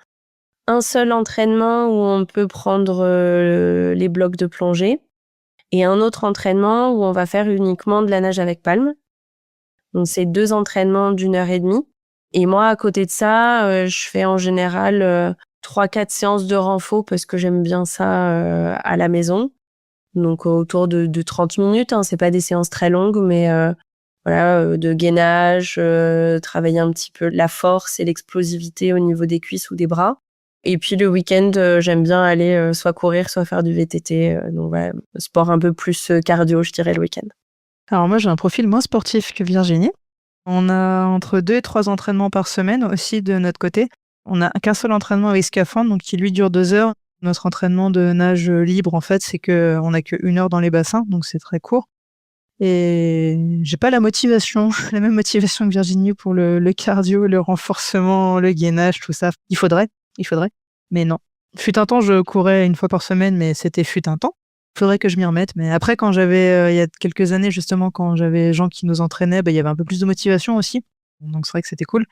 Un seul entraînement où on peut prendre les blocs de plongée et un autre entraînement où on va faire uniquement de la nage avec palme. Donc, c'est 2 entraînements d'1h30. Et moi, à côté de ça, je fais en général 3-4 séances de renfo parce que j'aime bien ça à la maison. Donc, autour de 30 minutes. Hein. C'est pas des séances très longues, mais voilà, de gainage, travailler un petit peu la force et l'explosivité au niveau des cuisses ou des bras. Et puis le week-end, j'aime bien aller soit courir, soit faire du VTT. Donc voilà, sport un peu plus cardio, je dirais, le week-end. Alors moi, j'ai un profil moins sportif que Virginie. On a entre 2 et 3 entraînements par semaine aussi de notre côté. On n'a qu'un seul entraînement avec scaphandre, donc qui lui dure 2 heures. Notre entraînement de nage libre, en fait, c'est qu'on n'a que 1 heure dans les bassins, donc c'est très court. Et j'ai pas la motivation, la même motivation que Virginie pour le cardio, le renforcement, le gainage, tout ça. Il faudrait, mais non. Fut un temps, je courais 1 fois par semaine, mais c'était fut un temps. Faudrait que je m'y remette. Mais après, quand j'avais, il y a quelques années, justement, quand j'avais gens qui nous entraînaient, il y avait un peu plus de motivation aussi. Donc c'est vrai que c'était cool.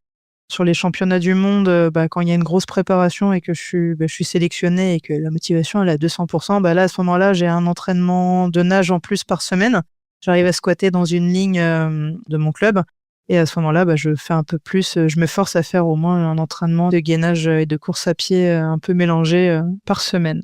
Sur les championnats du monde, quand il y a une grosse préparation et que je suis sélectionnée et que la motivation elle est à 200%, là, à ce moment-là, j'ai un entraînement de nage en plus par semaine. J'arrive à squatter dans une ligne de mon club. Et à ce moment-là, je fais un peu plus, je me force à faire au moins un entraînement de gainage et de course à pied un peu mélangé par semaine.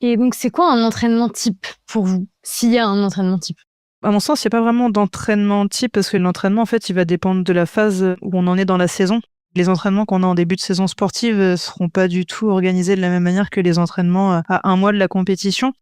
Et donc, c'est quoi un entraînement type pour vous, s'il y a un entraînement type? À mon sens, il n'y a pas vraiment d'entraînement type parce que l'entraînement, en fait, il va dépendre de la phase où on en est dans la saison. Les entraînements qu'on a en début de saison sportive seront pas du tout organisés de la même manière que les entraînements à 1 mois de la compétition.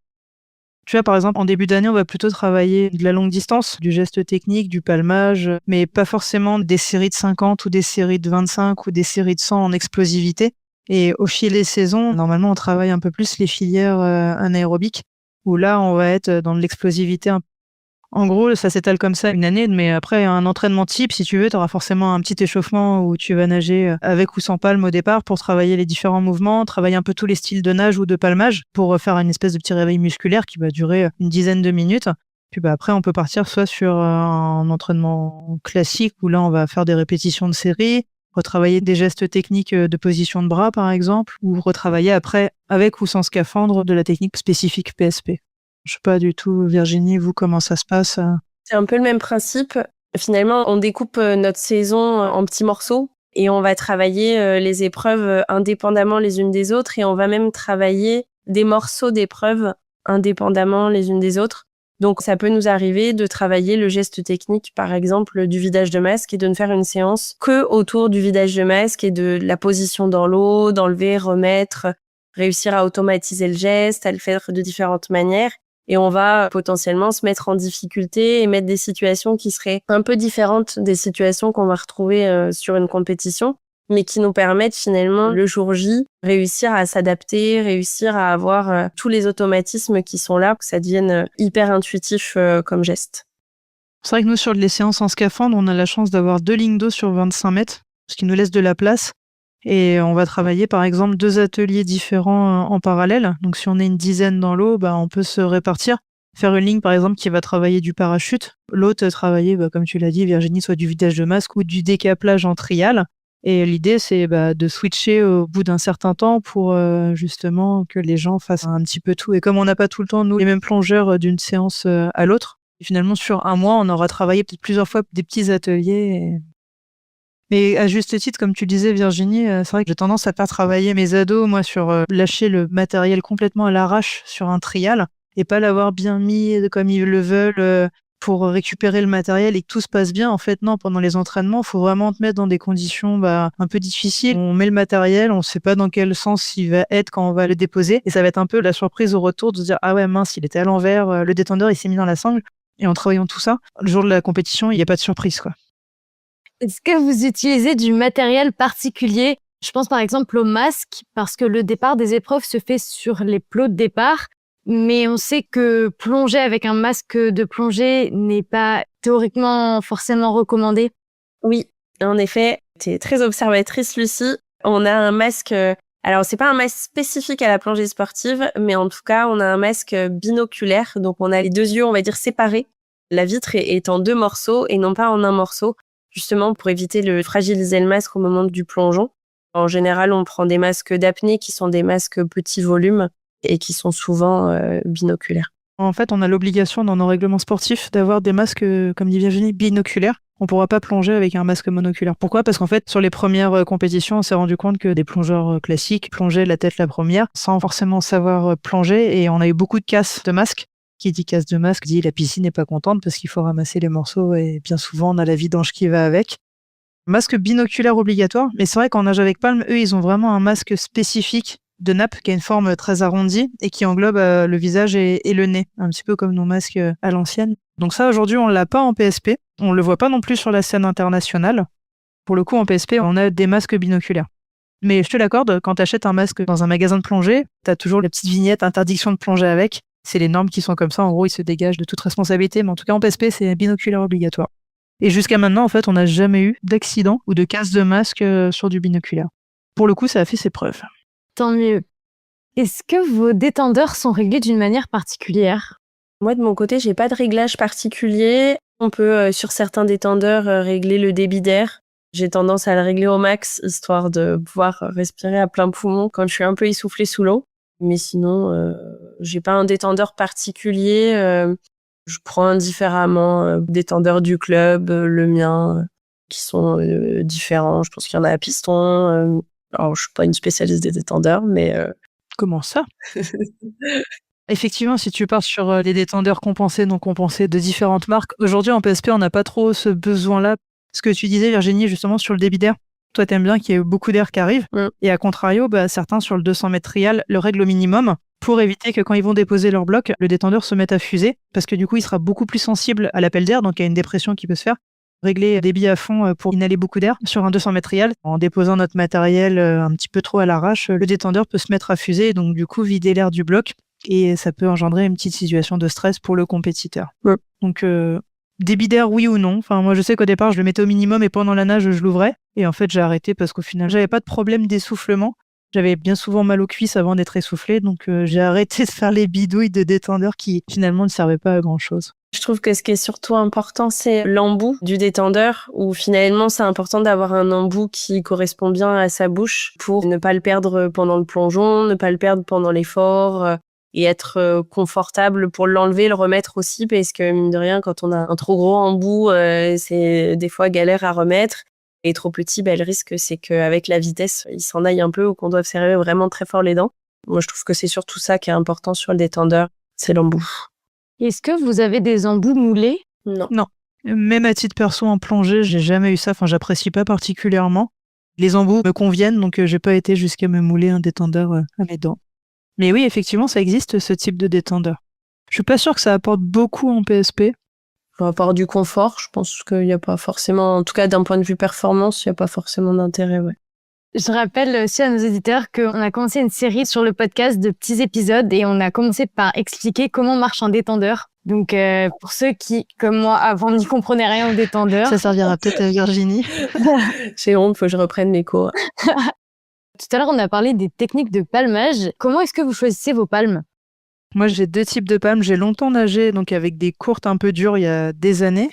Tu vois, par exemple, en début d'année, on va plutôt travailler de la longue distance, du geste technique, du palmage, mais pas forcément des séries de 50 ou des séries de 25 ou des séries de 100 en explosivité. Et au fil des saisons, normalement, on travaille un peu plus les filières anaérobiques, où là, on va être dans de l'explosivité. En gros, ça s'étale comme ça 1 année, mais après, un entraînement type, si tu veux, tu auras forcément un petit échauffement où tu vas nager avec ou sans palme au départ pour travailler les différents mouvements, travailler un peu tous les styles de nage ou de palmage pour faire une espèce de petit réveil musculaire qui va durer une dizaine de minutes. Puis après, on peut partir soit sur un entraînement classique où là, on va faire des répétitions de série, retravailler des gestes techniques de position de bras, par exemple, ou retravailler après, avec ou sans scaphandre, de la technique spécifique PSP. Je sais pas du tout, Virginie, vous, comment ça se passe? C'est un peu le même principe. Finalement, on découpe notre saison en petits morceaux et on va travailler les épreuves indépendamment les unes des autres et on va même travailler des morceaux d'épreuves indépendamment les unes des autres. Donc, ça peut nous arriver de travailler le geste technique, par exemple, du vidage de masque et de ne faire une séance que autour du vidage de masque et de la position dans l'eau, d'enlever, remettre, réussir à automatiser le geste, à le faire de différentes manières. Et on va potentiellement se mettre en difficulté et mettre des situations qui seraient un peu différentes des situations qu'on va retrouver sur une compétition, mais qui nous permettent finalement, le jour J, réussir à s'adapter, réussir à avoir tous les automatismes qui sont là, que ça devienne hyper intuitif comme geste. C'est vrai que nous, sur les séances en scaphandre, on a la chance d'avoir 2 lignes d'eau sur 25 mètres, ce qui nous laisse de la place. Et on va travailler, par exemple, 2 ateliers différents en parallèle. Donc, si on est une dizaine dans l'eau, on peut se répartir. Faire une ligne, par exemple, qui va travailler du parachute. L'autre, travailler, comme tu l'as dit, Virginie, soit du vidage de masque ou du décaplage en trial. Et l'idée, c'est de switcher au bout d'un certain temps pour justement que les gens fassent un petit peu tout. Et comme on n'a pas tout le temps, nous, les mêmes plongeurs d'une séance à l'autre, finalement, sur 1 mois, on aura travaillé peut-être plusieurs fois des petits ateliers. Mais à juste titre, comme tu disais, Virginie, c'est vrai que j'ai tendance à faire travailler mes ados, moi, sur lâcher le matériel complètement à l'arrache sur un trial et pas l'avoir bien mis comme ils le veulent pour récupérer le matériel et que tout se passe bien. En fait, non, pendant les entraînements, il faut vraiment te mettre dans des conditions un peu difficiles. On met le matériel, on ne sait pas dans quel sens il va être quand on va le déposer. Et ça va être un peu la surprise au retour de se dire « Ah ouais, mince, il était à l'envers, le détendeur, il s'est mis dans la sangle. » Et en travaillant tout ça, le jour de la compétition, il n'y a pas de surprise, quoi. Est-ce que vous utilisez du matériel particulier? Je pense par exemple au masque, parce que le départ des épreuves se fait sur les plots de départ, mais on sait que plonger avec un masque de plongée n'est pas théoriquement forcément recommandé. Oui, en effet, tu es très observatrice, Lucie. On a un masque, alors c'est pas un masque spécifique à la plongée sportive, mais en tout cas, on a un masque binoculaire. Donc on a les deux yeux, on va dire, séparés. La vitre est en 2 morceaux et non pas en un morceau, justement pour éviter de fragiliser le masque au moment du plongeon. En général, on prend des masques d'apnée qui sont des masques petit volume et qui sont souvent binoculaires. En fait, on a l'obligation dans nos règlements sportifs d'avoir des masques, comme dit Virginie, binoculaires. On ne pourra pas plonger avec un masque monoculaire. Pourquoi ? Parce qu'en fait, sur les premières compétitions, on s'est rendu compte que des plongeurs classiques plongeaient la tête la première sans forcément savoir plonger et on a eu beaucoup de casses de masques. Qui dit casse de masque dit la piscine n'est pas contente parce qu'il faut ramasser les morceaux et bien souvent on a la vidange qui va avec. Masque binoculaire obligatoire, mais c'est vrai qu'en nage avec palme, eux, ils ont vraiment un masque spécifique de nappe qui a une forme très arrondie et qui englobe le visage et le nez, un petit peu comme nos masques à l'ancienne. Donc ça, aujourd'hui, on l'a pas en PSP. On le voit pas non plus sur la scène internationale. Pour le coup, en PSP, on a des masques binoculaires. Mais je te l'accorde, quand tu achètes un masque dans un magasin de plongée, tu as toujours la petite vignette interdiction de plonger avec. C'est les normes qui sont comme ça. En gros, ils se dégagent de toute responsabilité. Mais en tout cas, en PSP, c'est binoculaire obligatoire. Et jusqu'à maintenant, en fait, on n'a jamais eu d'accident ou de casse de masque sur du binoculaire. Pour le coup, ça a fait ses preuves. Tant mieux. Est-ce que vos détendeurs sont réglés d'une manière particulière? Moi, de mon côté, j'ai pas de réglage particulier. On peut, sur certains détendeurs, régler le débit d'air. J'ai tendance à le régler au max, histoire de pouvoir respirer à plein poumon quand je suis un peu essoufflée sous l'eau. Mais sinon, j'ai pas un détendeur particulier. Je prends indifféremment détendeurs du club, le mien, qui sont différents. Je pense qu'il y en a à piston. Alors, je suis pas une spécialiste des détendeurs, mais... Comment ça? Effectivement, si tu pars sur les détendeurs compensés, non compensés de différentes marques, aujourd'hui en PSP, on n'a pas trop ce besoin-là. Ce que tu disais, Virginie, justement, sur le débit d'air, toi, t'aimes bien qu'il y ait beaucoup d'air qui arrive. Et à contrario, certains sur le 200 mètres trial le règlent au minimum pour éviter que quand ils vont déposer leur bloc, le détendeur se mette à fuser, parce que du coup, il sera beaucoup plus sensible à l'appel d'air, donc il y a une dépression qui peut se faire. Régler débit à fond pour inhaler beaucoup d'air sur un 200 mètres trial. En déposant notre matériel un petit peu trop à l'arrache, le détendeur peut se mettre à fuser et donc du coup vider l'air du bloc et ça peut engendrer une petite situation de stress pour le compétiteur. Donc débit d'air, oui ou non. Enfin, moi je sais qu'au départ je le mettais au minimum et pendant la nage je l'ouvrais et en fait j'ai arrêté parce qu'au final j'avais pas de problème d'essoufflement. J'avais bien souvent mal aux cuisses avant d'être essoufflé, donc j'ai arrêté de faire les bidouilles de détendeur qui finalement ne servaient pas à grand chose. Je trouve que ce qui est surtout important, c'est l'embout du détendeur, où finalement, c'est important d'avoir un embout qui correspond bien à sa bouche pour ne pas le perdre pendant le plongeon, ne pas le perdre pendant l'effort et être confortable pour l'enlever, le remettre aussi, parce que mine de rien, quand on a un trop gros embout, c'est des fois galère à remettre. Et trop petit, le risque, c'est qu'avec la vitesse, il s'en aille un peu ou qu'on doive serrer vraiment très fort les dents. Moi, je trouve que c'est surtout ça qui est important sur le détendeur, c'est l'embout. Est-ce que vous avez des embouts moulés? Non. Même à titre perso en plongée, j'ai jamais eu ça. Enfin, j'apprécie pas particulièrement. Les embouts me conviennent, donc j'ai pas été jusqu'à me mouler un détendeur à mes dents. Mais oui, effectivement, ça existe ce type de détendeur. Je suis pas sûre que ça apporte beaucoup en PSP. Par rapport du confort, je pense qu'il n'y a pas forcément, en tout cas d'un point de vue performance, il n'y a pas forcément d'intérêt, ouais. Je rappelle aussi à nos auditeurs qu'on a commencé une série sur le podcast de petits épisodes et on a commencé par expliquer comment marche un détendeur. Donc pour ceux qui, comme moi, avant n'y comprenaient rien au détendeur... Ça servira peut-être à Virginie. J'ai honte, faut que je reprenne mes cours. Tout à l'heure, on a parlé des techniques de palmage. Comment est-ce que vous choisissez vos palmes? Moi, j'ai 2 types de palmes. J'ai longtemps nagé donc avec des courtes un peu dures il y a des années.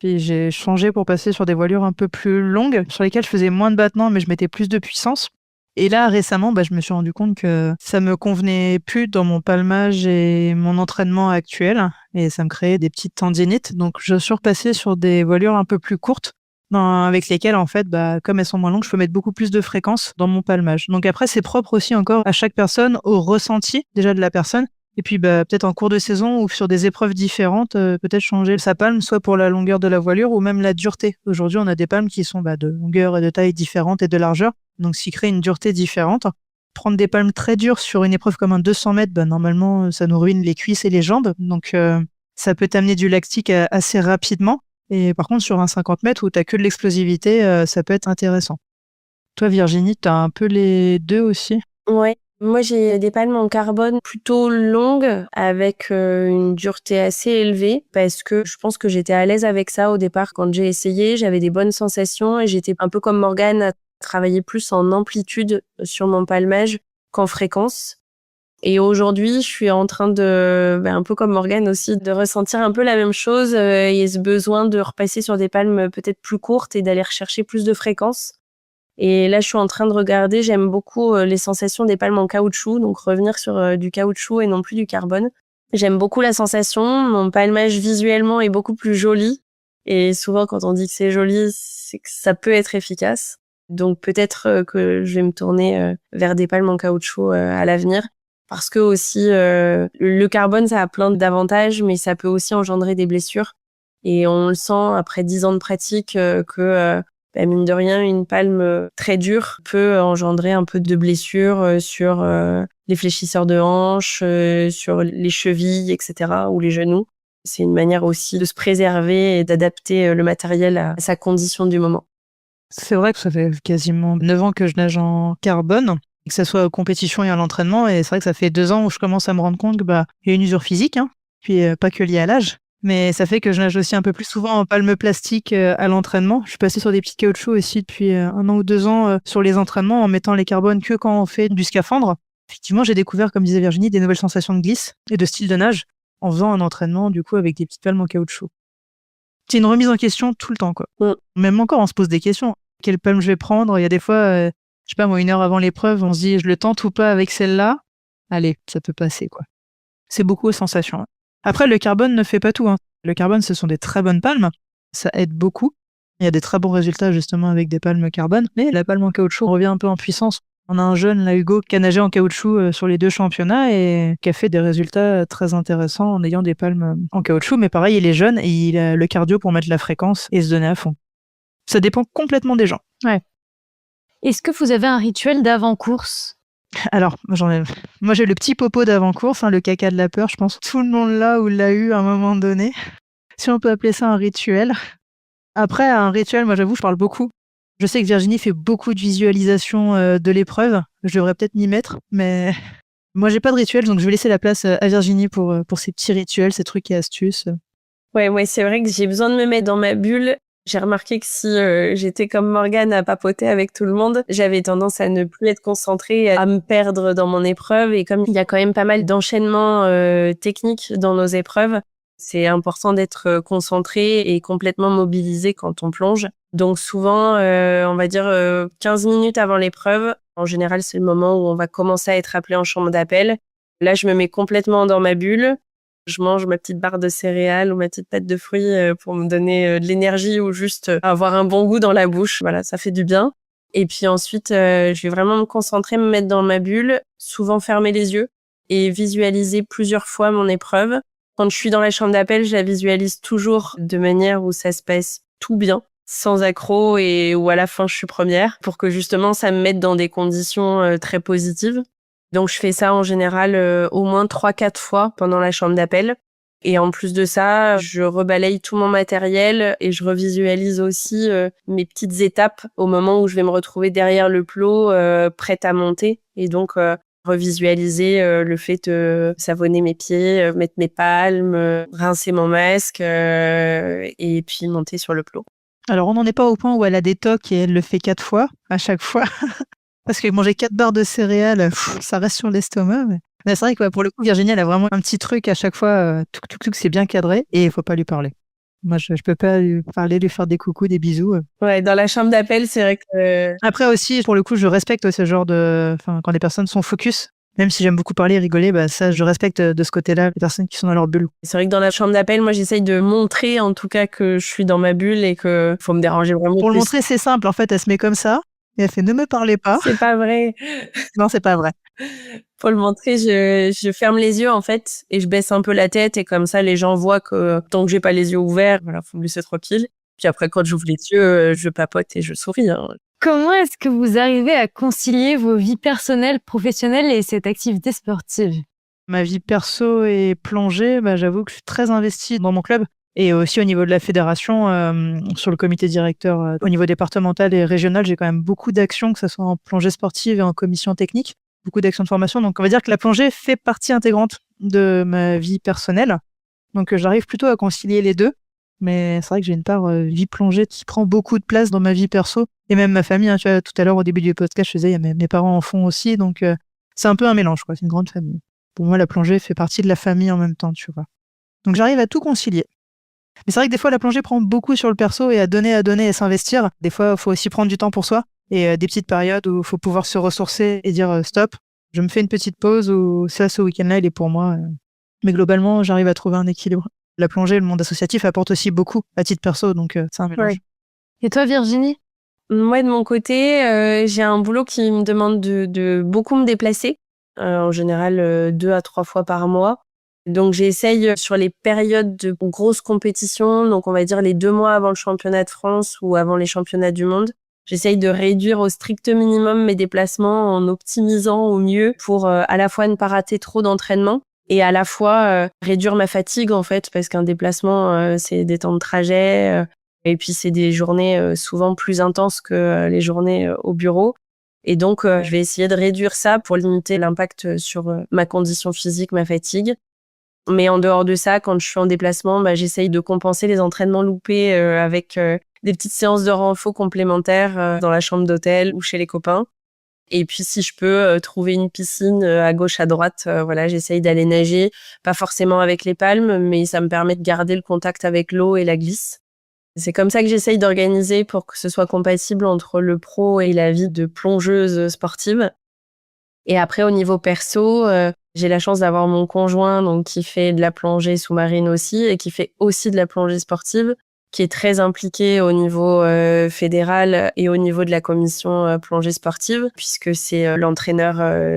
Puis j'ai changé pour passer sur des voilures un peu plus longues, sur lesquelles je faisais moins de battements, mais je mettais plus de puissance. Et là, récemment, je me suis rendu compte que ça me convenait plus dans mon palmage et mon entraînement actuel. Et ça me créait des petites tendinites. Donc, je suis repassée sur des voilures un peu plus courtes, avec lesquelles, en fait, comme elles sont moins longues, je peux mettre beaucoup plus de fréquence dans mon palmage. Donc après, c'est propre aussi encore à chaque personne, au ressenti déjà de la personne. Et puis peut-être en cours de saison ou sur des épreuves différentes, peut-être changer sa palme, soit pour la longueur de la voilure ou même la dureté. Aujourd'hui, on a des palmes qui sont de longueur et de taille différentes et de largeur, donc s'y crée une dureté différente. Prendre des palmes très dures sur une épreuve comme un 200 mètres, normalement, ça nous ruine les cuisses et les jambes, donc ça peut t'amener du lactique assez rapidement. Et par contre, sur un 50 mètres où tu n'as que de l'explosivité, ça peut être intéressant. Toi, Virginie, tu as un peu les deux aussi? Ouais. Moi, j'ai des palmes en carbone plutôt longues avec une dureté assez élevée parce que je pense que j'étais à l'aise avec ça au départ quand j'ai essayé. J'avais des bonnes sensations et j'étais un peu comme Morgane à travailler plus en amplitude sur mon palmage qu'en fréquence. Et aujourd'hui, je suis en train de, un peu comme Morgane aussi, de ressentir un peu la même chose et ce besoin de repasser sur des palmes peut-être plus courtes et d'aller rechercher plus de fréquences. Et là, je suis en train de regarder, j'aime beaucoup les sensations des palmes en caoutchouc, donc revenir sur du caoutchouc et non plus du carbone. J'aime beaucoup la sensation, mon palmage visuellement est beaucoup plus joli. Et souvent, quand on dit que c'est joli, c'est que ça peut être efficace. Donc peut-être que je vais me tourner vers des palmes en caoutchouc à l'avenir. Parce que aussi, le carbone, ça a plein d'avantages, mais ça peut aussi engendrer des blessures. Et on le sent après 10 ans de pratique que, mine de rien, une palme très dure peut engendrer un peu de blessures sur les fléchisseurs de hanches, sur les chevilles, etc., ou les genoux. C'est une manière aussi de se préserver et d'adapter le matériel à sa condition du moment. C'est vrai que ça fait quasiment 9 ans que je nage en carbone, que ce soit aux compétitions et à l'entraînement, et c'est vrai que ça fait 2 ans où je commence à me rendre compte qu'il y a une usure physique, puis pas que liée à l'âge, mais ça fait que je nage aussi un peu plus souvent en palme plastique à l'entraînement. Je suis passée sur des petits caoutchoucs aussi depuis 1 an ou 2 ans sur les entraînements en mettant les carbones que quand on fait du scaphandre. Effectivement, j'ai découvert, comme disait Virginie, des nouvelles sensations de glisse et de style de nage en faisant un entraînement du coup avec des petites palmes en caoutchouc. C'est une remise en question tout le temps, quoi. Même encore, on se pose des questions. Quelle palme je vais prendre? Il y a des fois, je sais pas moi, 1 heure avant l'épreuve, on se dit je le tente ou pas avec celle-là. Allez, ça peut passer, quoi. C'est beaucoup aux sensations. Après, le carbone ne fait pas tout. Le carbone, ce sont des très bonnes palmes. Ça aide beaucoup. Il y a des très bons résultats justement avec des palmes carbone. Mais la palme en caoutchouc revient un peu en puissance. On a un jeune, là, Hugo, qui a nagé en caoutchouc sur les 2 championnats et qui a fait des résultats très intéressants en ayant des palmes en caoutchouc. Mais pareil, il est jeune et il a le cardio pour mettre la fréquence et se donner à fond. Ça dépend complètement des gens. Ouais. Est-ce que vous avez un rituel d'avant-course? Alors, moi j'ai le petit popo d'avant-course, le caca de la peur, je pense. Tout le monde l'a ou l'a eu à un moment donné. Si on peut appeler ça un rituel. Après, un rituel, moi j'avoue, je parle beaucoup. Je sais que Virginie fait beaucoup de visualisation de l'épreuve. Je devrais peut-être m'y mettre, mais moi j'ai pas de rituel, donc je vais laisser la place à Virginie pour ces petits rituels, ces trucs et astuces. Ouais, c'est vrai que j'ai besoin de me mettre dans ma bulle. J'ai remarqué que si j'étais comme Morgane à papoter avec tout le monde, j'avais tendance à ne plus être concentrée, à me perdre dans mon épreuve. Et comme il y a quand même pas mal d'enchaînements techniques dans nos épreuves, c'est important d'être concentré et complètement mobilisé quand on plonge. Donc souvent, on va dire 15 minutes avant l'épreuve, en général c'est le moment où on va commencer à être appelé en chambre d'appel. Là, je me mets complètement dans ma bulle. Je mange ma petite barre de céréales ou ma petite pâte de fruits pour me donner de l'énergie ou juste avoir un bon goût dans la bouche. Voilà, ça fait du bien. Et puis ensuite, je vais vraiment me concentrer, me mettre dans ma bulle, souvent fermer les yeux et visualiser plusieurs fois mon épreuve. Quand je suis dans la chambre d'appel, je la visualise toujours de manière où ça se passe tout bien, sans accroc et où à la fin je suis première, pour que justement ça me mette dans des conditions très positives. Donc je fais ça en général au moins 3-4 fois pendant la chambre d'appel. Et en plus de ça, je rebalaye tout mon matériel et je revisualise aussi mes petites étapes au moment où je vais me retrouver derrière le plot, prête à monter. Et donc revisualiser le fait de savonner mes pieds, mettre mes palmes, rincer mon masque et puis monter sur le plot. Alors on n'en est pas au point où elle a des tocs et elle le fait 4 fois à chaque fois. Parce que manger 4 barres de céréales, ça reste sur l'estomac. Mais c'est vrai que pour le coup, Virginie, elle a vraiment un petit truc à chaque fois. C'est bien cadré et il faut pas lui parler. Moi, je peux pas lui parler, lui faire des coucous, des bisous. Ouais, dans la chambre d'appel, c'est vrai que... Après aussi, pour le coup, je respecte ce genre de... Enfin, quand les personnes sont focus, même si j'aime beaucoup parler et rigoler, ça, je respecte de ce côté-là les personnes qui sont dans leur bulle. C'est vrai que dans la chambre d'appel, moi, j'essaye de montrer en tout cas que je suis dans ma bulle et que faut me déranger vraiment Pour plus. le montrer, c'est simple. En fait, elle se met comme ça et elle fait « Ne me parlez pas ». C'est pas vrai. Non, c'est pas vrai. Pour le montrer, je ferme les yeux en fait et je baisse un peu la tête et comme ça les gens voient que tant que j'ai pas les yeux ouverts, voilà, faut me laisser tranquille. Puis après quand j'ouvre les yeux, je papote et je souris, hein. Comment est-ce que vous arrivez à concilier vos vies personnelles, professionnelles et cette activité sportive? Ma vie perso et plongée, j'avoue que je suis très investie dans mon club et aussi au niveau de la fédération, sur le comité directeur, au niveau départemental et régional, j'ai quand même beaucoup d'actions, que ce soit en plongée sportive et en commission technique, beaucoup d'actions de formation. Donc on va dire que la plongée fait partie intégrante de ma vie personnelle. Donc j'arrive plutôt à concilier les 2. Mais c'est vrai que j'ai une part, vie plongée qui prend beaucoup de place dans ma vie perso et même ma famille, hein. Tu vois, tout à l'heure, au début du podcast, je disais, il y a mes parents en font aussi, donc c'est un peu un mélange, quoi. C'est une grande famille. Pour moi, la plongée fait partie de la famille en même temps, tu vois? Donc j'arrive à tout concilier. Mais c'est vrai que des fois, la plongée prend beaucoup sur le perso et à donner et s'investir. Des fois, il faut aussi prendre du temps pour soi et des petites périodes où il faut pouvoir se ressourcer et dire, «Stop, je me fais une petite pause» ou «Ça, ce week-end-là, il est pour moi», mais globalement, j'arrive à trouver un équilibre. La plongée, le monde associatif apporte aussi beaucoup à titre perso, donc c'est un mélange. Ouais. Et toi, Virginie? Moi de mon côté, j'ai un boulot qui me demande de beaucoup me déplacer, en général, 2 à 3 fois par mois. Donc j'essaye, sur les périodes de grosses compétitions, donc on va dire les 2 mois avant le championnat de France ou avant les championnats du monde, j'essaye de réduire au strict minimum mes déplacements en optimisant au mieux pour, à la fois ne pas rater trop d'entraînement et à la fois, réduire ma fatigue en fait, parce qu'un déplacement, c'est des temps de trajet, et puis c'est des journées, souvent plus intenses que, les journées, au bureau et donc je vais essayer de réduire ça pour limiter l'impact, sur, ma condition physique, ma fatigue. Mais en dehors de ça, quand je suis en déplacement, j'essaye de compenser les entraînements loupés, avec, des petites séances de renfo complémentaires, dans la chambre d'hôtel ou chez les copains. Et puis si je peux, trouver une piscine, à gauche, à droite, voilà, j'essaye d'aller nager, pas forcément avec les palmes, mais ça me permet de garder le contact avec l'eau et la glisse. C'est comme ça que j'essaye d'organiser pour que ce soit compatible entre le pro et la vie de plongeuse sportive. Et après au niveau perso, j'ai la chance d'avoir mon conjoint donc qui fait de la plongée sous-marine aussi et qui fait aussi de la plongée sportive, qui est très impliqué au niveau, fédéral et au niveau de la commission, plongée sportive puisque c'est, l'entraîneur,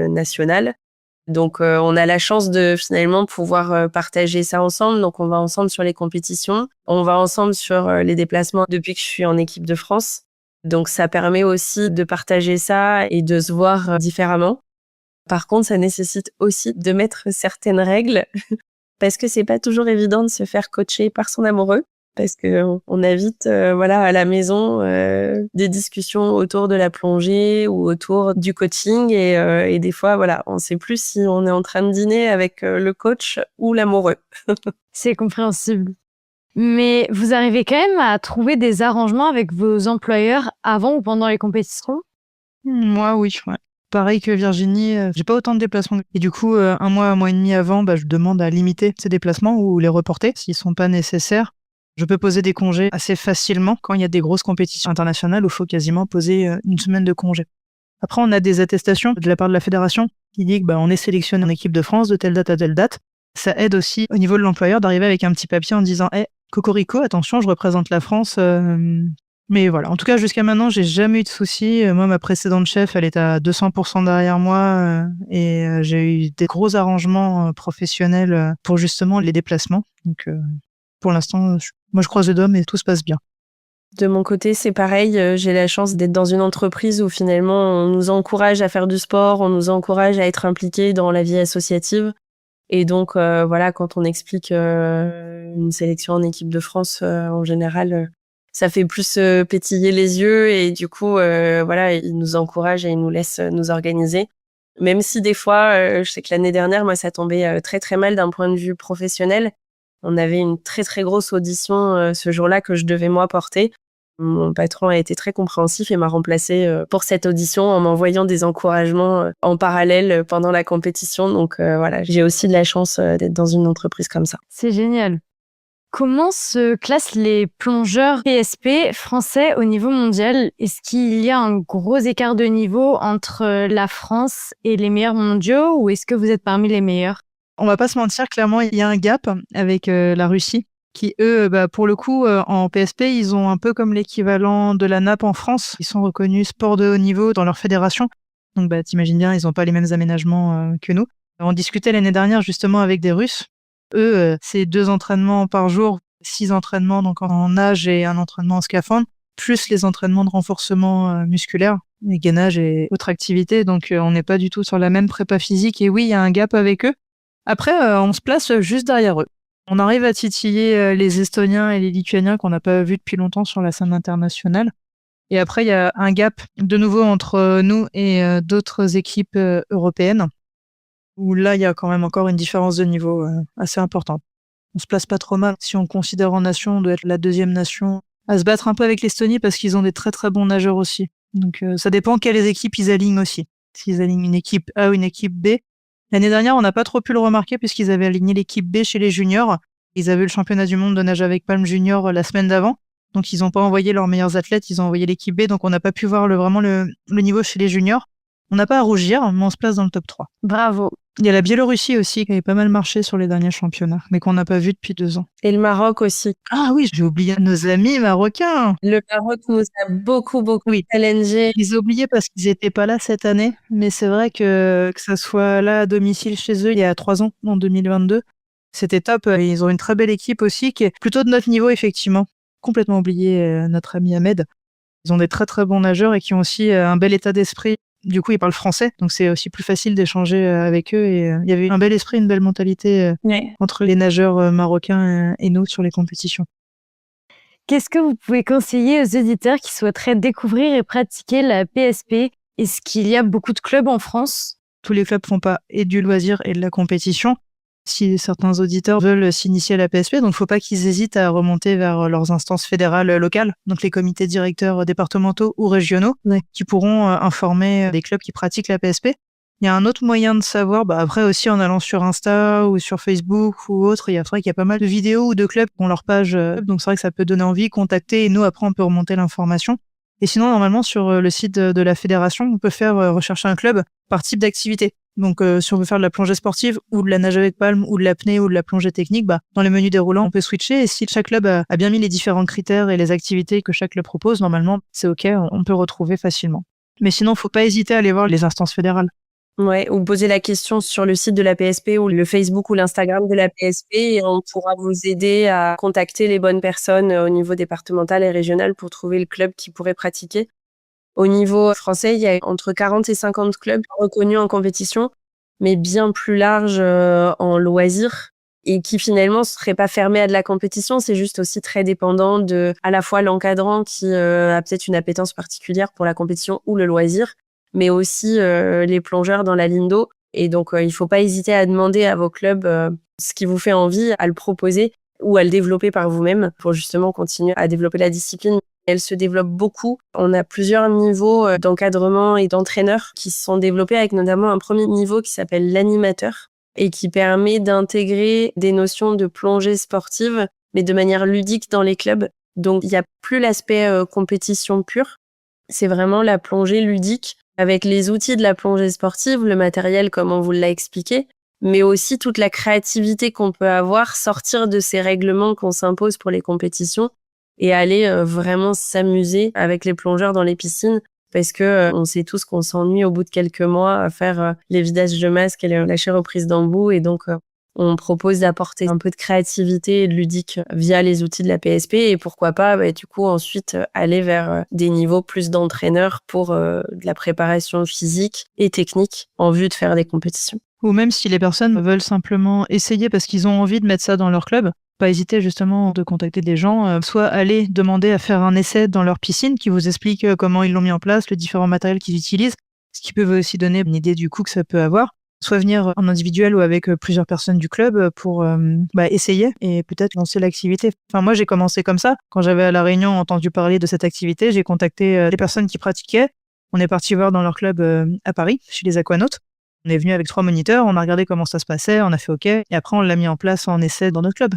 national. Donc on a la chance de finalement pouvoir, partager ça ensemble. Donc on va ensemble sur les compétitions, on va ensemble sur, les déplacements depuis que je suis en équipe de France. Donc ça permet aussi de partager ça et de se voir, différemment. Par contre, ça nécessite aussi de mettre certaines règles parce que c'est pas toujours évident de se faire coacher par son amoureux parce que on a vite, voilà, à la maison, des discussions autour de la plongée ou autour du coaching et des fois, voilà, on sait plus si on est en train de dîner avec, le coach ou l'amoureux. C'est compréhensible. Mais vous arrivez quand même à trouver des arrangements avec vos employeurs avant ou pendant les compétitions? Moi, oui, ouais. Pareil que Virginie, j'ai pas autant de déplacements et du coup, 1 mois et demi avant, je demande à limiter ces déplacements ou les reporter s'ils sont pas nécessaires. Je peux poser des congés assez facilement quand il y a des grosses compétitions internationales où il faut quasiment poser, 1 semaine de congé. Après, on a des attestations de la part de la fédération qui dit que, on est sélectionné en équipe de France de telle date à telle date. Ça aide aussi au niveau de l'employeur d'arriver avec un petit papier en disant: «Eh, cocorico, attention, je représente la France», mais voilà. En tout cas, jusqu'à maintenant, j'ai jamais eu de soucis. Moi, ma précédente chef, elle était à 200% derrière moi, et j'ai eu des gros arrangements, professionnels, pour justement les déplacements. Donc pour l'instant, je croise les doigts, mais tout se passe bien. De mon côté, c'est pareil, j'ai la chance d'être dans une entreprise où finalement on nous encourage à faire du sport, on nous encourage à être impliqués dans la vie associative et donc voilà, quand on explique, une sélection en équipe de France, en général, ça fait plus, pétiller les yeux et du coup, voilà, ils nous encouragent et ils nous laissent, nous organiser. Même si des fois, je sais que l'année dernière, moi, ça tombait, très, très mal d'un point de vue professionnel. On avait une très, très grosse audition, ce jour-là que je devais moi porter. Mon patron a été très compréhensif et m'a remplacée, pour cette audition en m'envoyant des encouragements, en parallèle, pendant la compétition. Donc, voilà, j'ai aussi de la chance, d'être dans une entreprise comme ça. C'est génial. Comment se classent les plongeurs PSP français au niveau mondial? Est-ce qu'il y a un gros écart de niveau entre la France et les meilleurs mondiaux ou est-ce que vous êtes parmi les meilleurs? On va pas se mentir, clairement, il y a un gap avec, la Russie qui, eux, pour le coup, en PSP, ils ont un peu comme l'équivalent de la NAP en France. Ils sont reconnus sport de haut niveau dans leur fédération. Donc t'imagines bien, ils n'ont pas les mêmes aménagements que nous. On discutait l'année dernière justement avec des Russes. Eux, c'est 2 entraînements par jour, 6 entraînements donc en nage et un entraînement en scaphandre, plus les entraînements de renforcement musculaire, les gainage et autres activités. Donc on n'est pas du tout sur la même prépa physique. Et oui, il y a un gap avec eux. Après, on se place juste derrière eux. On arrive à titiller les Estoniens et les Lituaniens qu'on n'a pas vus depuis longtemps sur la scène internationale. Et après, il y a un gap de nouveau entre nous et d'autres équipes européennes, où là, il y a quand même encore une différence de niveau assez importante. On se place pas trop mal. Si on considère en nation, on doit être la 2e nation à se battre un peu avec l'Estonie parce qu'ils ont des très très bons nageurs aussi. Donc ça dépend quelles équipes ils alignent aussi. S'ils alignent une équipe A ou une équipe B. L'année dernière, on n'a pas trop pu le remarquer puisqu'ils avaient aligné l'équipe B chez les juniors. Ils avaient eu le championnat du monde de nage avec palme junior la semaine d'avant. Donc, ils n'ont pas envoyé leurs meilleurs athlètes, ils ont envoyé l'équipe B. Donc, on n'a pas pu voir vraiment le niveau chez les juniors. On n'a pas à rougir, mais on se place dans le top 3. Bravo. Il y a la Biélorussie aussi qui avait pas mal marché sur les derniers championnats, mais qu'on n'a pas vu depuis 2 ans. Et le Maroc aussi. Ah oui, j'ai oublié nos amis marocains. Le Maroc nous a beaucoup Oui. challengé. Ils ont oublié parce qu'ils n'étaient pas là cette année, mais c'est vrai que ça soit là à domicile chez eux il y a 3 ans, en 2022, c'était top. Ils ont une très belle équipe aussi qui est plutôt de notre niveau, effectivement. Complètement oublié notre ami Ahmed. Ils ont des très très bons nageurs et qui ont aussi un bel état d'esprit. Du coup, ils parlent français, donc c'est aussi plus facile d'échanger avec eux. Et il y avait un bel esprit, une belle mentalité entre les nageurs marocains et nous sur les compétitions. Qu'est-ce que vous pouvez conseiller aux auditeurs qui souhaiteraient découvrir et pratiquer la PSP? Est-ce qu'il y a beaucoup de clubs en France? Tous les clubs font pas et du loisir et de la compétition. Si certains auditeurs veulent s'initier à la PSP, donc faut pas qu'ils hésitent à remonter vers leurs instances fédérales locales, donc les comités directeurs départementaux ou régionaux, qui pourront informer les clubs qui pratiquent la PSP. Il y a un autre moyen de savoir, après aussi en allant sur Insta ou sur Facebook ou autre, c'est vrai qu'il y a pas mal de vidéos ou de clubs qui ont leur page, donc c'est vrai que ça peut donner envie, contacter, et nous après on peut remonter l'information. Et sinon, normalement, sur le site de la fédération, on peut faire rechercher un club par type d'activité. Donc, si on veut faire de la plongée sportive ou de la nage avec palme ou de l'apnée ou de la plongée technique, dans les menus déroulants, on peut switcher. Et si chaque club a bien mis les différents critères et les activités que chaque club propose, normalement, c'est OK, on peut retrouver facilement. Mais sinon, faut pas hésiter à aller voir les instances fédérales. Ouais, ou poser la question sur le site de la PSP ou le Facebook ou l'Instagram de la PSP et on pourra vous aider à contacter les bonnes personnes au niveau départemental et régional pour trouver le club qui pourrait pratiquer. Au niveau français, il y a entre 40 et 50 clubs reconnus en compétition, mais bien plus larges en loisirs et qui finalement ne seraient pas fermés à de la compétition. C'est juste aussi très dépendant de à la fois l'encadrant qui a peut-être une appétence particulière pour la compétition ou le loisir, mais aussi les plongeurs dans la ligne d'eau. Et donc, il ne faut pas hésiter à demander à vos clubs ce qui vous fait envie, à le proposer ou à le développer par vous-même pour justement continuer à développer la discipline. Elle se développe beaucoup. On a plusieurs niveaux d'encadrement et d'entraîneurs qui se sont développés avec notamment un premier niveau qui s'appelle l'animateur et qui permet d'intégrer des notions de plongée sportive, mais de manière ludique dans les clubs. Donc, il n'y a plus l'aspect compétition pure. C'est vraiment la plongée ludique avec les outils de la plongée sportive, le matériel comme on vous l'a expliqué, mais aussi toute la créativité qu'on peut avoir, sortir de ces règlements qu'on s'impose pour les compétitions et aller vraiment s'amuser avec les plongeurs dans les piscines parce que on sait tous qu'on s'ennuie au bout de quelques mois à faire les vidages de masque et la reprise d'embout et donc on propose d'apporter un peu de créativité et de ludique via les outils de la PSP et pourquoi pas du coup ensuite aller vers des niveaux plus d'entraîneurs pour de la préparation physique et technique en vue de faire des compétitions. Ou même si les personnes veulent simplement essayer parce qu'ils ont envie de mettre ça dans leur club, pas hésiter justement de contacter des gens, soit aller demander à faire un essai dans leur piscine qui vous explique comment ils l'ont mis en place, les différents matériels qu'ils utilisent, ce qui peut aussi donner une idée du coût que ça peut avoir. Soit venir en individuel ou avec plusieurs personnes du club pour essayer et peut-être lancer l'activité. Enfin, moi, j'ai commencé comme ça. Quand j'avais à La Réunion entendu parler de cette activité, j'ai contacté les personnes qui pratiquaient. On est parti voir dans leur club à Paris, chez les aquanautes. On est venu avec 3 moniteurs, on a regardé comment ça se passait, on a fait OK, et après on l'a mis en place en essai dans notre club.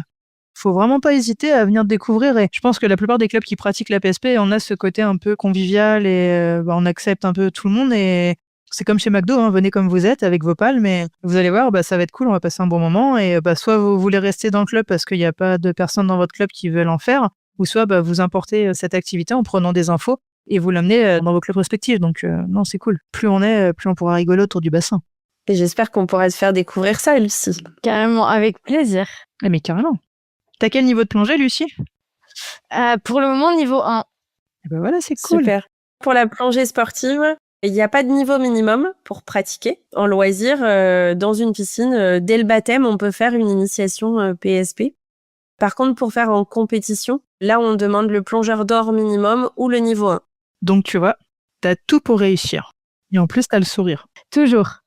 Faut vraiment pas hésiter à venir découvrir et je pense que la plupart des clubs qui pratiquent la PSP, on a ce côté un peu convivial et on accepte un peu tout le monde et c'est comme chez McDo, venez comme vous êtes avec vos palmes et vous allez voir, ça va être cool, on va passer un bon moment et soit vous voulez rester dans le club parce qu'il n'y a pas de personnes dans votre club qui veulent en faire ou soit vous importez cette activité en prenant des infos et vous l'amenez dans vos clubs respectifs. Donc non, c'est cool. Plus on est, plus on pourra rigoler autour du bassin. Et j'espère qu'on pourra te faire découvrir ça, Lucie. Carrément, avec plaisir. Ah, mais carrément. T'as quel niveau de plongée, Lucie? Pour le moment, niveau 1. Eh ben voilà, c'est cool. Super. Pour la plongée sportive, il n'y a pas de niveau minimum pour pratiquer. En loisir, dans une piscine, dès le baptême, on peut faire une initiation PSP. Par contre, pour faire en compétition, là, on demande le plongeur d'or minimum ou le niveau 1. Donc tu vois, t'as tout pour réussir. Et en plus, t'as le sourire. Toujours.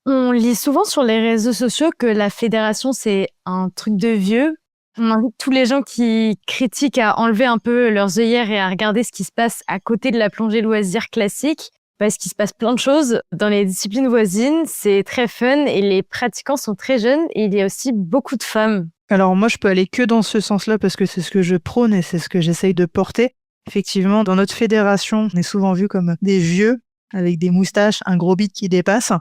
On lit souvent sur les réseaux sociaux que la fédération, c'est un truc de vieux. On invite tous les gens qui critiquent à enlever un peu leurs œillères et à regarder ce qui se passe à côté de la plongée loisir classique, parce qu'il se passe plein de choses dans les disciplines voisines. C'est très fun et les pratiquants sont très jeunes et il y a aussi beaucoup de femmes. Alors moi, je peux aller que dans ce sens-là parce que c'est ce que je prône et c'est ce que j'essaye de porter. Effectivement, dans notre fédération, on est souvent vus comme des vieux avec des moustaches, un gros bide qui dépasse.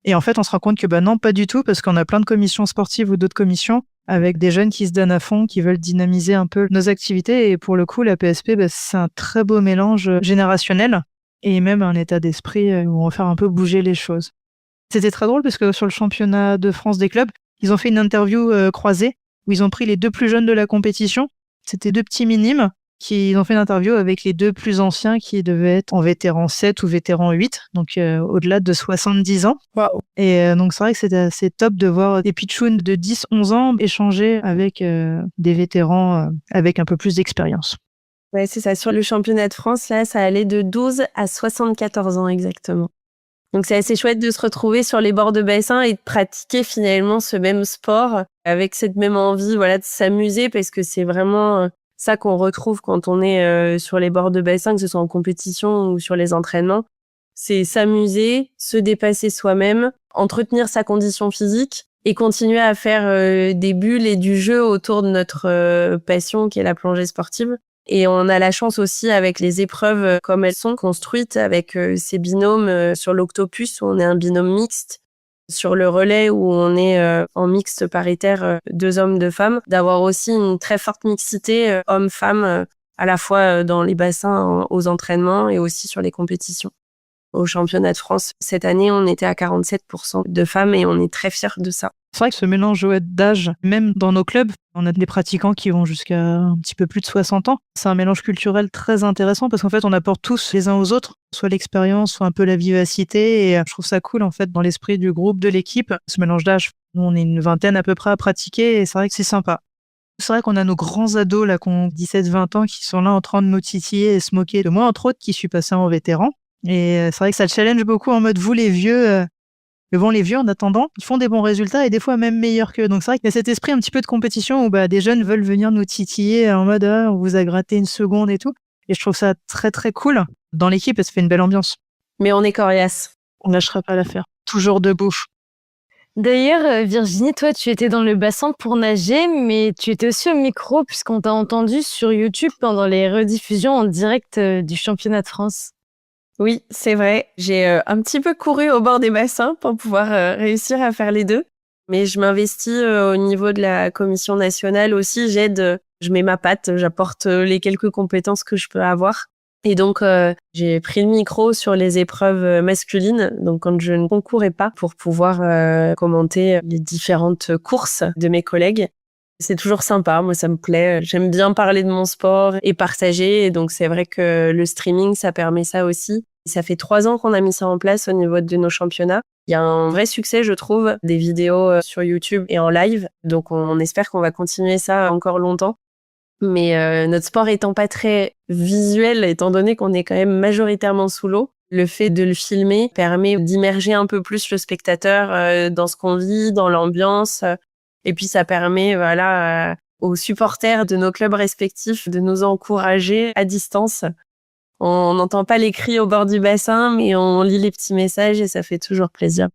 Et en fait, on se rend compte que non, pas du tout, parce qu'on a plein de commissions sportives ou d'autres commissions avec des jeunes qui se donnent à fond, qui veulent dynamiser un peu nos activités. Et pour le coup, la PSP, c'est un très beau mélange générationnel et même un état d'esprit où on va faire un peu bouger les choses. C'était très drôle parce que sur le championnat de France des clubs, ils ont fait une interview croisée où ils ont pris les 2 plus jeunes de la compétition. C'était 2 petits minimes qui ont fait une interview avec les 2 plus anciens qui devaient être en vétéran 7 ou vétéran 8, donc au-delà de 70 ans. Waouh. Et donc c'est vrai que c'était assez top de voir des pitchouns de 10-11 ans échanger avec des vétérans avec un peu plus d'expérience. Ouais, c'est ça. Sur le championnat de France, là, ça allait de 12 à 74 ans exactement. Donc c'est assez chouette de se retrouver sur les bords de bassin et de pratiquer finalement ce même sport avec cette même envie, voilà, de s'amuser, parce que c'est vraiment ça qu'on retrouve quand on est sur les bords de bassin, que ce soit en compétition ou sur les entraînements. C'est s'amuser, se dépasser soi-même, entretenir sa condition physique et continuer à faire des bulles et du jeu autour de notre passion qui est la plongée sportive. Et on a la chance aussi avec les épreuves comme elles sont construites avec ces binômes sur l'Octopus où on est un binôme mixte, sur le relais où on est en mixte paritaire 2 hommes, 2 femmes, d'avoir aussi une très forte mixité hommes-femmes à la fois dans les bassins aux entraînements et aussi sur les compétitions. Au championnat de France, cette année, on était à 47% de femmes et on est très fiers de ça. C'est vrai que ce mélange d'âge, même dans nos clubs, on a des pratiquants qui vont jusqu'à un petit peu plus de 60 ans. C'est un mélange culturel très intéressant parce qu'en fait, on apporte tous les uns aux autres, soit l'expérience, soit un peu la vivacité. Et je trouve ça cool, en fait, dans l'esprit du groupe, de l'équipe, ce mélange d'âge. Nous, on est une vingtaine à peu près à pratiquer et c'est vrai que c'est sympa. C'est vrai qu'on a nos grands ados, là, qui ont 17-20 ans, qui sont là en train de nous titiller et se moquer de moi, entre autres, qui suis passé en vétéran. Et c'est vrai que ça challenge beaucoup en mode, vous les vieux, mais bon, les vieux, en attendant, ils font des bons résultats et des fois même meilleurs qu'eux. Donc c'est vrai qu'il y a cet esprit un petit peu de compétition où des jeunes veulent venir nous titiller en mode on vous a gratté une seconde et tout. Et je trouve ça très très cool. Dans l'équipe, ça fait une belle ambiance. Mais on est coriace. On lâchera pas l'affaire. Toujours debout. D'ailleurs, Virginie, toi, tu étais dans le bassin pour nager, mais tu étais aussi au micro puisqu'on t'a entendu sur YouTube pendant les rediffusions en direct du championnat de France. Oui, c'est vrai. J'ai un petit peu couru au bord des bassins pour pouvoir réussir à faire les 2. Mais je m'investis au niveau de la commission nationale aussi. J'aide, je mets ma patte, j'apporte les quelques compétences que je peux avoir. Et donc, j'ai pris le micro sur les épreuves masculines, donc quand je ne concourais pas, pour pouvoir commenter les différentes courses de mes collègues. C'est toujours sympa, moi ça me plaît. J'aime bien parler de mon sport et partager. Et donc c'est vrai que le streaming, ça permet ça aussi. Ça fait 3 ans qu'on a mis ça en place au niveau de nos championnats. Il y a un vrai succès, je trouve, des vidéos sur YouTube et en live. Donc on espère qu'on va continuer ça encore longtemps. Mais notre sport étant pas très visuel, étant donné qu'on est quand même majoritairement sous l'eau, le fait de le filmer permet d'immerger un peu plus le spectateur dans ce qu'on vit, dans l'ambiance. Et puis ça permet aux supporters de nos clubs respectifs de nous encourager à distance. On n'entend pas les cris au bord du bassin, mais on lit les petits messages et ça fait toujours plaisir.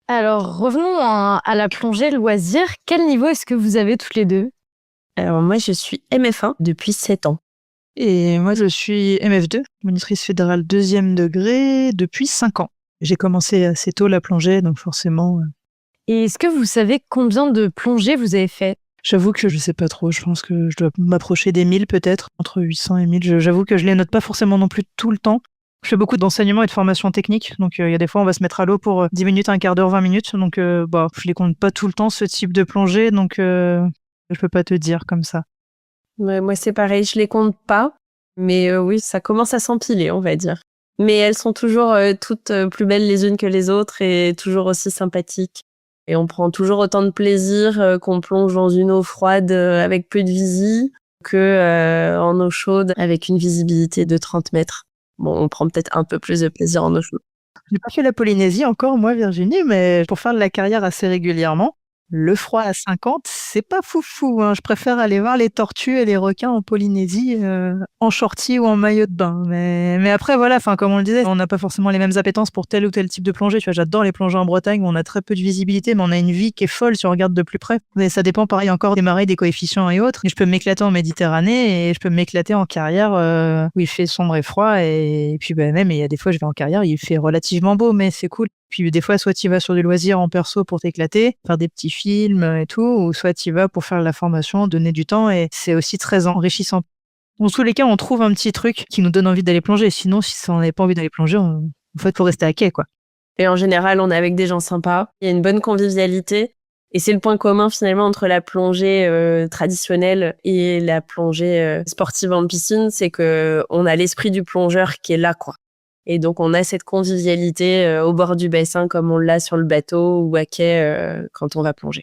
Alors, revenons à la plongée loisir. Quel niveau est-ce que vous avez toutes les deux? Alors moi, je suis MF1 depuis 7 ans. Et moi, je suis MF2, monitrice fédérale 2e degré, depuis 5 ans. J'ai commencé assez tôt la plongée, donc forcément... Et est-ce que vous savez combien de plongées vous avez fait? J'avoue que je sais pas trop. Je pense que je dois m'approcher des 1000 peut-être, entre 800 et 1000. J'avoue que je les note pas forcément non plus tout le temps. Je fais beaucoup d'enseignement et de formation technique. Donc, il y a des fois, on va se mettre à l'eau pour 10 minutes, un quart d'heure, 20 minutes. Donc, je les compte pas tout le temps, ce type de plongée. Donc, je peux pas te dire comme ça. Ouais, moi, c'est pareil, je les compte pas. Mais oui, ça commence à s'empiler, on va dire. Mais elles sont toujours toutes plus belles les unes que les autres et toujours aussi sympathiques. Et on prend toujours autant de plaisir qu'on plonge dans une eau froide avec peu de visi que en eau chaude avec une visibilité de 30 mètres. Bon, on prend peut-être un peu plus de plaisir en eau chaude. J'ai pas fait la Polynésie encore, moi, Virginie, mais pour faire de la carrière assez régulièrement, le froid à 50, c'est pas foufou, hein. Je préfère aller voir les tortues et les requins en Polynésie, en shorty ou en maillot de bain. Mais après, voilà, enfin, comme on le disait, on n'a pas forcément les mêmes appétences pour tel ou tel type de plongée. Tu vois, j'adore les plongées en Bretagne où on a très peu de visibilité, mais on a une vie qui est folle si on regarde de plus près. Mais ça dépend, pareil, encore des marées, des coefficients et autres. Et je peux m'éclater en Méditerranée et je peux m'éclater en carrière, où il fait sombre et froid. Et puis, même, il y a des fois, je vais en carrière, il fait relativement beau, mais c'est cool. Puis des fois, soit tu vas sur du loisir en perso pour t'éclater, faire des petits films et tout, ou soit tu vas pour faire de la formation, donner du temps, et c'est aussi très enrichissant. Dans tous les cas, on trouve un petit truc qui nous donne envie d'aller plonger. Sinon, si on n'avait pas envie d'aller plonger, en fait, faut rester à quai, quoi. Et en général, on est avec des gens sympas. Il y a une bonne convivialité. Et c'est le point commun finalement entre la plongée traditionnelle et la plongée sportive en piscine, c'est que on a l'esprit du plongeur qui est là, quoi. Et donc, on a cette convivialité au bord du bassin comme on l'a sur le bateau ou à quai quand on va plonger.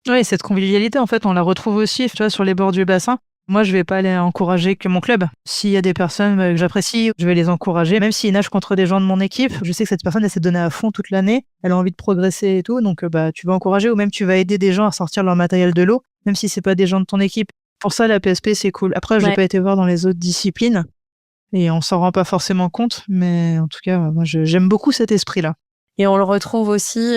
Oui, cette convivialité, en fait, on la retrouve aussi, tu vois, sur les bords du bassin. Moi, je vais pas aller encourager que mon club. S'il y a des personnes que j'apprécie, je vais les encourager. Même s'ils nagent contre des gens de mon équipe, je sais que cette personne, elle s'est donnée à fond toute l'année. Elle a envie de progresser et tout. Donc, tu vas encourager ou même tu vas aider des gens à sortir leur matériel de l'eau, même si c'est pas des gens de ton équipe. Pour ça, la PSP, c'est cool. Après, je n'ai pas été voir dans les autres disciplines. Et on s'en rend pas forcément compte, mais en tout cas, moi, j'aime beaucoup cet esprit-là. Et on le retrouve aussi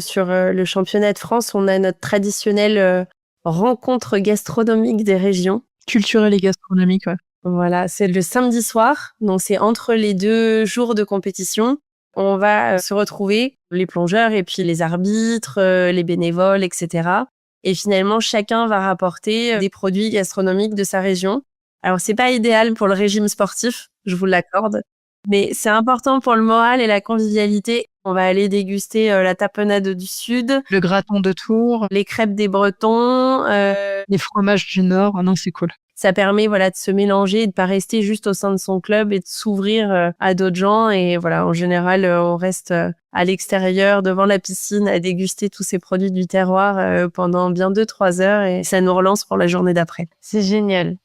sur le championnat de France. On a notre traditionnelle rencontre gastronomique des régions. Culturel et gastronomique, ouais. Voilà, c'est le samedi soir, donc c'est entre les 2 jours de compétition. On va se retrouver, les plongeurs et puis les arbitres, les bénévoles, etc. Et finalement, chacun va rapporter des produits gastronomiques de sa région. Alors, c'est pas idéal pour le régime sportif, je vous l'accorde, mais c'est important pour le moral et la convivialité. On va aller déguster la tapenade du Sud, Le graton de Tours, les crêpes des Bretons. les fromages du Nord. Ah non, c'est cool. Ça permet de se mélanger et de pas rester juste au sein de son club et de s'ouvrir à d'autres gens. Et voilà, en général, on reste à l'extérieur devant la piscine à déguster tous ces produits du terroir pendant bien 2-3 heures et ça nous relance pour la journée d'après. C'est génial.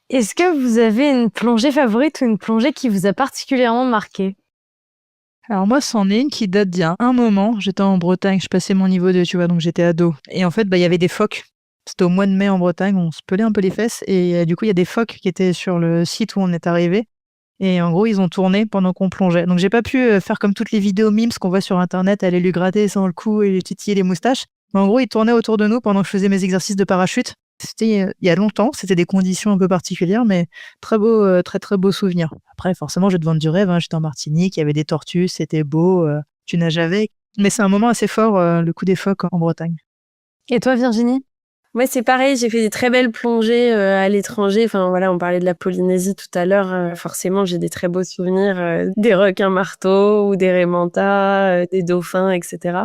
Est-ce que vous avez une plongée favorite ou une plongée qui vous a particulièrement marqué? Alors moi, c'en est une qui date d'il y a un moment. J'étais en Bretagne, je passais mon niveau 2, tu vois, donc j'étais ado. Et en fait, il y avait des phoques. C'était au mois de mai en Bretagne, on se pelait un peu les fesses. Et du coup, il y a des phoques qui étaient sur le site où on est arrivé. Et en gros, ils ont tourné pendant qu'on plongeait. Donc j'ai pas pu faire comme toutes les vidéos memes qu'on voit sur Internet, aller lui gratter sans le cou et lui titiller les moustaches. Mais en gros, ils tournaient autour de nous pendant que je faisais mes exercices de parachute. C'était il y a longtemps, c'était des conditions un peu particulières, mais très beau, très très beau souvenir. Après, forcément, je vais te vendre du rêve, hein. J'étais en Martinique, il y avait des tortues, c'était beau, tu nages avec. Mais c'est un moment assez fort, le coup des phoques en Bretagne. Et toi, Virginie? Moi, c'est pareil, j'ai fait des très belles plongées à l'étranger. Enfin, voilà, on parlait de la Polynésie tout à l'heure. Forcément, j'ai des très beaux souvenirs des requins marteaux ou des raies mantas, des dauphins, etc.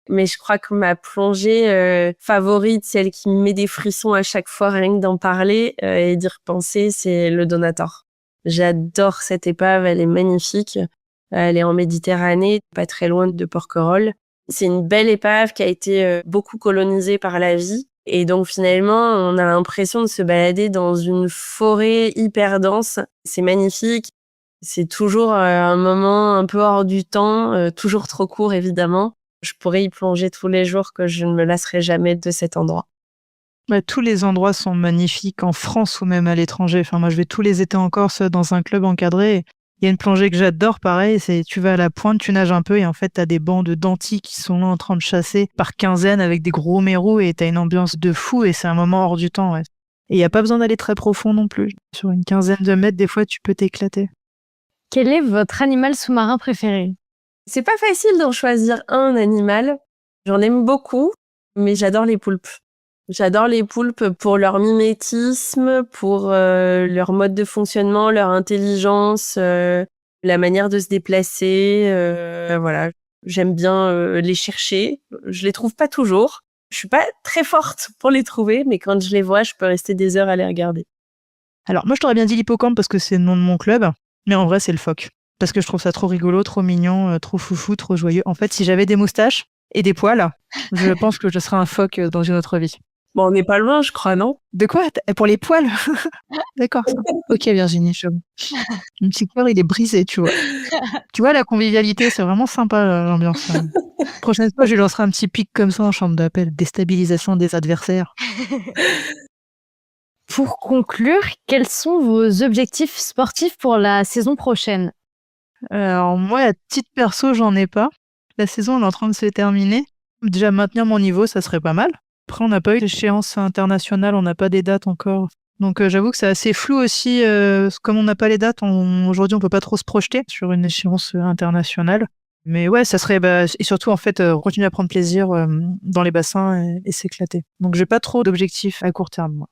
Mais je crois que ma plongée favorite, celle qui me met des frissons à chaque fois rien que d'en parler et d'y repenser, c'est le Donator. J'adore cette épave, elle est magnifique. Elle est en Méditerranée, pas très loin de Porquerolles. C'est une belle épave qui a été beaucoup colonisée par la vie. Et donc finalement, on a l'impression de se balader dans une forêt hyper dense. C'est magnifique. C'est toujours un moment un peu hors du temps, toujours trop court évidemment. Je pourrais y plonger tous les jours, que je ne me lasserai jamais de cet endroit. Tous les endroits sont magnifiques en France ou même à l'étranger. Enfin, moi, je vais tous les étés en Corse dans un club encadré. Il y a une plongée que j'adore, pareil, c'est tu vas à la pointe, tu nages un peu et en fait, t'as des bancs de dentilles qui sont là en train de chasser par quinzaine avec des gros mérous et t'as une ambiance de fou et c'est un moment hors du temps, ouais. Et il n'y a pas besoin d'aller très profond non plus. Sur une quinzaine de mètres, des fois, tu peux t'éclater. Quel est votre animal sous-marin préféré? C'est pas facile d'en choisir un animal. J'en aime beaucoup, mais j'adore les poulpes. J'adore les poulpes pour leur mimétisme, pour leur mode de fonctionnement, leur intelligence, la manière de se déplacer. Voilà, j'aime bien les chercher. Je les trouve pas toujours. Je suis pas très forte pour les trouver, mais quand je les vois, je peux rester des heures à les regarder. Alors, moi, je t'aurais bien dit l'hippocampe parce que c'est le nom de mon club, mais en vrai, c'est le phoque. Parce que je trouve ça trop rigolo, trop mignon, trop foufou, trop joyeux. En fait, si j'avais des moustaches et des poils, je pense que je serais un phoque dans une autre vie. Bon, on n'est pas loin, je crois, non? De quoi? Pour les poils? D'accord, ça. Ok, Virginie, mon petit cœur, il est brisé, tu vois. Tu vois, la convivialité, c'est vraiment sympa, l'ambiance. Prochaine fois, je lui lancerai un petit pic comme ça en chambre d'appel. Déstabilisation des adversaires. Pour conclure, quels sont vos objectifs sportifs pour la saison prochaine? Alors moi, à titre perso, j'en ai pas. La saison, elle est en train de se terminer. Déjà, maintenir mon niveau, ça serait pas mal. Après, on n'a pas eu d'échéance internationale, on n'a pas des dates encore. Donc j'avoue que c'est assez flou aussi. Comme on n'a pas les dates, aujourd'hui, on peut pas trop se projeter sur une échéance internationale. Mais ouais, ça serait... et surtout, en fait, continuer à prendre plaisir dans les bassins et s'éclater. Donc j'ai pas trop d'objectifs à court terme, moi.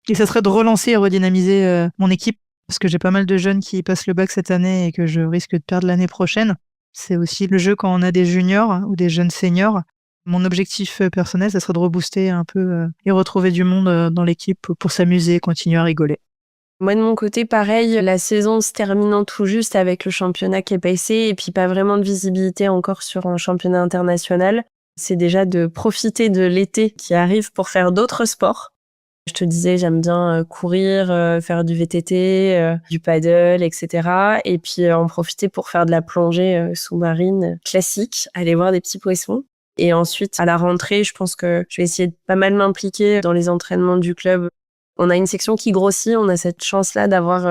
Et ça serait de relancer et redynamiser mon équipe, parce que j'ai pas mal de jeunes qui passent le bac cette année et que je risque de perdre l'année prochaine. C'est aussi le jeu quand on a des juniors ou des jeunes seniors. Mon objectif personnel, ça serait de rebooster un peu et retrouver du monde dans l'équipe pour s'amuser et continuer à rigoler. Moi, de mon côté, pareil, la saison se terminant tout juste avec le championnat qui est passé et puis pas vraiment de visibilité encore sur un championnat international. C'est déjà de profiter de l'été qui arrive pour faire d'autres sports. Je te disais, j'aime bien courir, faire du VTT, du paddle, etc. Et puis en profiter pour faire de la plongée sous-marine classique, aller voir des petits poissons. Et ensuite, à la rentrée, je pense que je vais essayer de pas mal m'impliquer dans les entraînements du club. On a une section qui grossit, on a cette chance-là d'avoir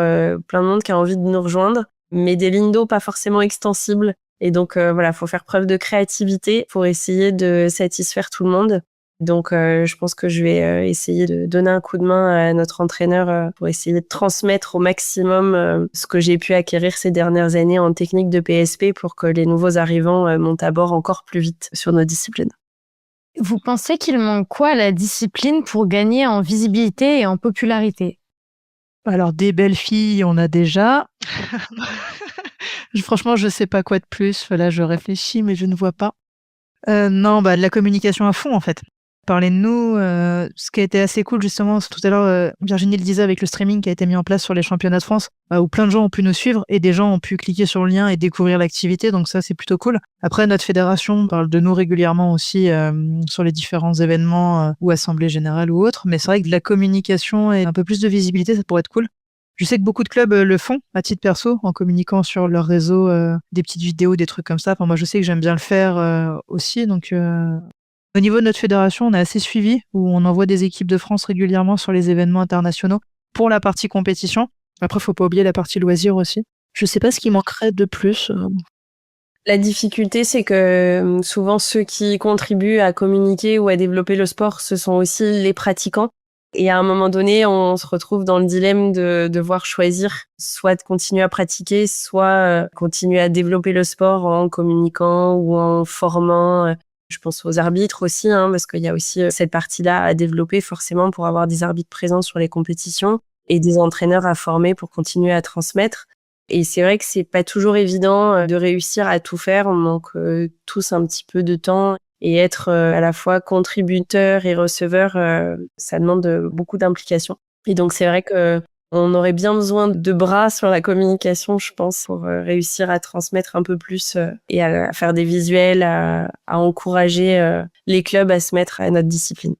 plein de monde qui a envie de nous rejoindre, mais des lignes d'eau pas forcément extensibles. Et donc voilà, faut faire preuve de créativité pour essayer de satisfaire tout le monde. Donc je pense que je vais essayer de donner un coup de main à notre entraîneur pour essayer de transmettre au maximum ce que j'ai pu acquérir ces dernières années en technique de PSP pour que les nouveaux arrivants montent à bord encore plus vite sur nos disciplines. Vous pensez qu'il manque quoi à la discipline pour gagner en visibilité et en popularité? Alors, des belles filles, on a déjà. Franchement, je sais pas quoi de plus. Là, je réfléchis, mais je ne vois pas. Non, de la communication à fond, en fait. Parler de nous, ce qui a été assez cool, justement, tout à l'heure, Virginie le disait avec le streaming qui a été mis en place sur les championnats de France, où plein de gens ont pu nous suivre et des gens ont pu cliquer sur le lien et découvrir l'activité, donc ça, c'est plutôt cool. Après, notre fédération parle de nous régulièrement aussi sur les différents événements ou assemblées générales ou autres, mais c'est vrai que de la communication et un peu plus de visibilité, ça pourrait être cool. Je sais que beaucoup de clubs le font à titre perso en communiquant sur leur réseau des petites vidéos, des trucs comme ça. Enfin, moi, je sais que j'aime bien le faire aussi. Donc, au niveau de notre fédération, on est assez suivi où on envoie des équipes de France régulièrement sur les événements internationaux pour la partie compétition. Après, faut pas oublier la partie loisir aussi. Je sais pas ce qui manquerait de plus. La difficulté, c'est que souvent ceux qui contribuent à communiquer ou à développer le sport, ce sont aussi les pratiquants. Et à un moment donné, on se retrouve dans le dilemme de devoir choisir soit de continuer à pratiquer, soit continuer à développer le sport en communiquant ou en formant. Je pense aux arbitres aussi, parce qu'il y a aussi cette partie-là à développer forcément pour avoir des arbitres présents sur les compétitions et des entraîneurs à former pour continuer à transmettre. Et c'est vrai que c'est pas toujours évident de réussir à tout faire. On manque tous un petit peu de temps. Et être à la fois contributeur et receveur, ça demande beaucoup d'implication. Et donc, c'est vrai que on aurait bien besoin de bras sur la communication, je pense, pour réussir à transmettre un peu plus et à faire des visuels, à encourager les clubs à se mettre à notre discipline.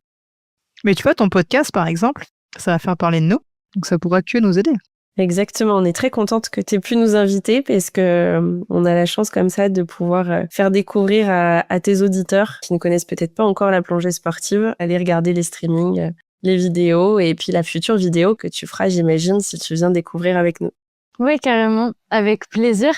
Mais tu vois, ton podcast, par exemple, ça va faire parler de nous. Donc, ça pourra que nous aider. Exactement, on est très contente que tu aies pu nous inviter parce que on a la chance comme ça de pouvoir faire découvrir à tes auditeurs qui ne connaissent peut-être pas encore la plongée sportive, aller regarder les streamings, les vidéos et puis la future vidéo que tu feras, j'imagine, si tu viens découvrir avec nous. Oui, carrément, avec plaisir.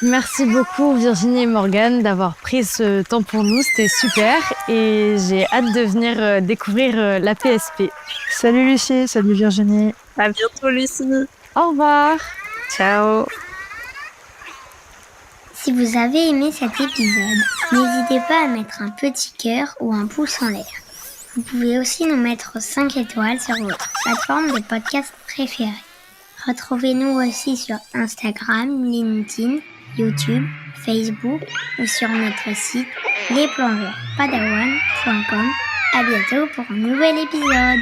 Merci beaucoup Virginie et Morgane d'avoir pris ce temps pour nous, c'était super et j'ai hâte de venir découvrir la PSP. Salut Lucie, salut Virginie. À bientôt Lucie. Au revoir. Ciao. Si vous avez aimé cet épisode, n'hésitez pas à mettre un petit cœur ou un pouce en l'air. Vous pouvez aussi nous mettre 5 étoiles sur votre plateforme de podcast préférée. Retrouvez-nous aussi sur Instagram, LinkedIn, YouTube, Facebook ou sur notre site lesplongeurspadawan.com. À bientôt pour un nouvel épisode.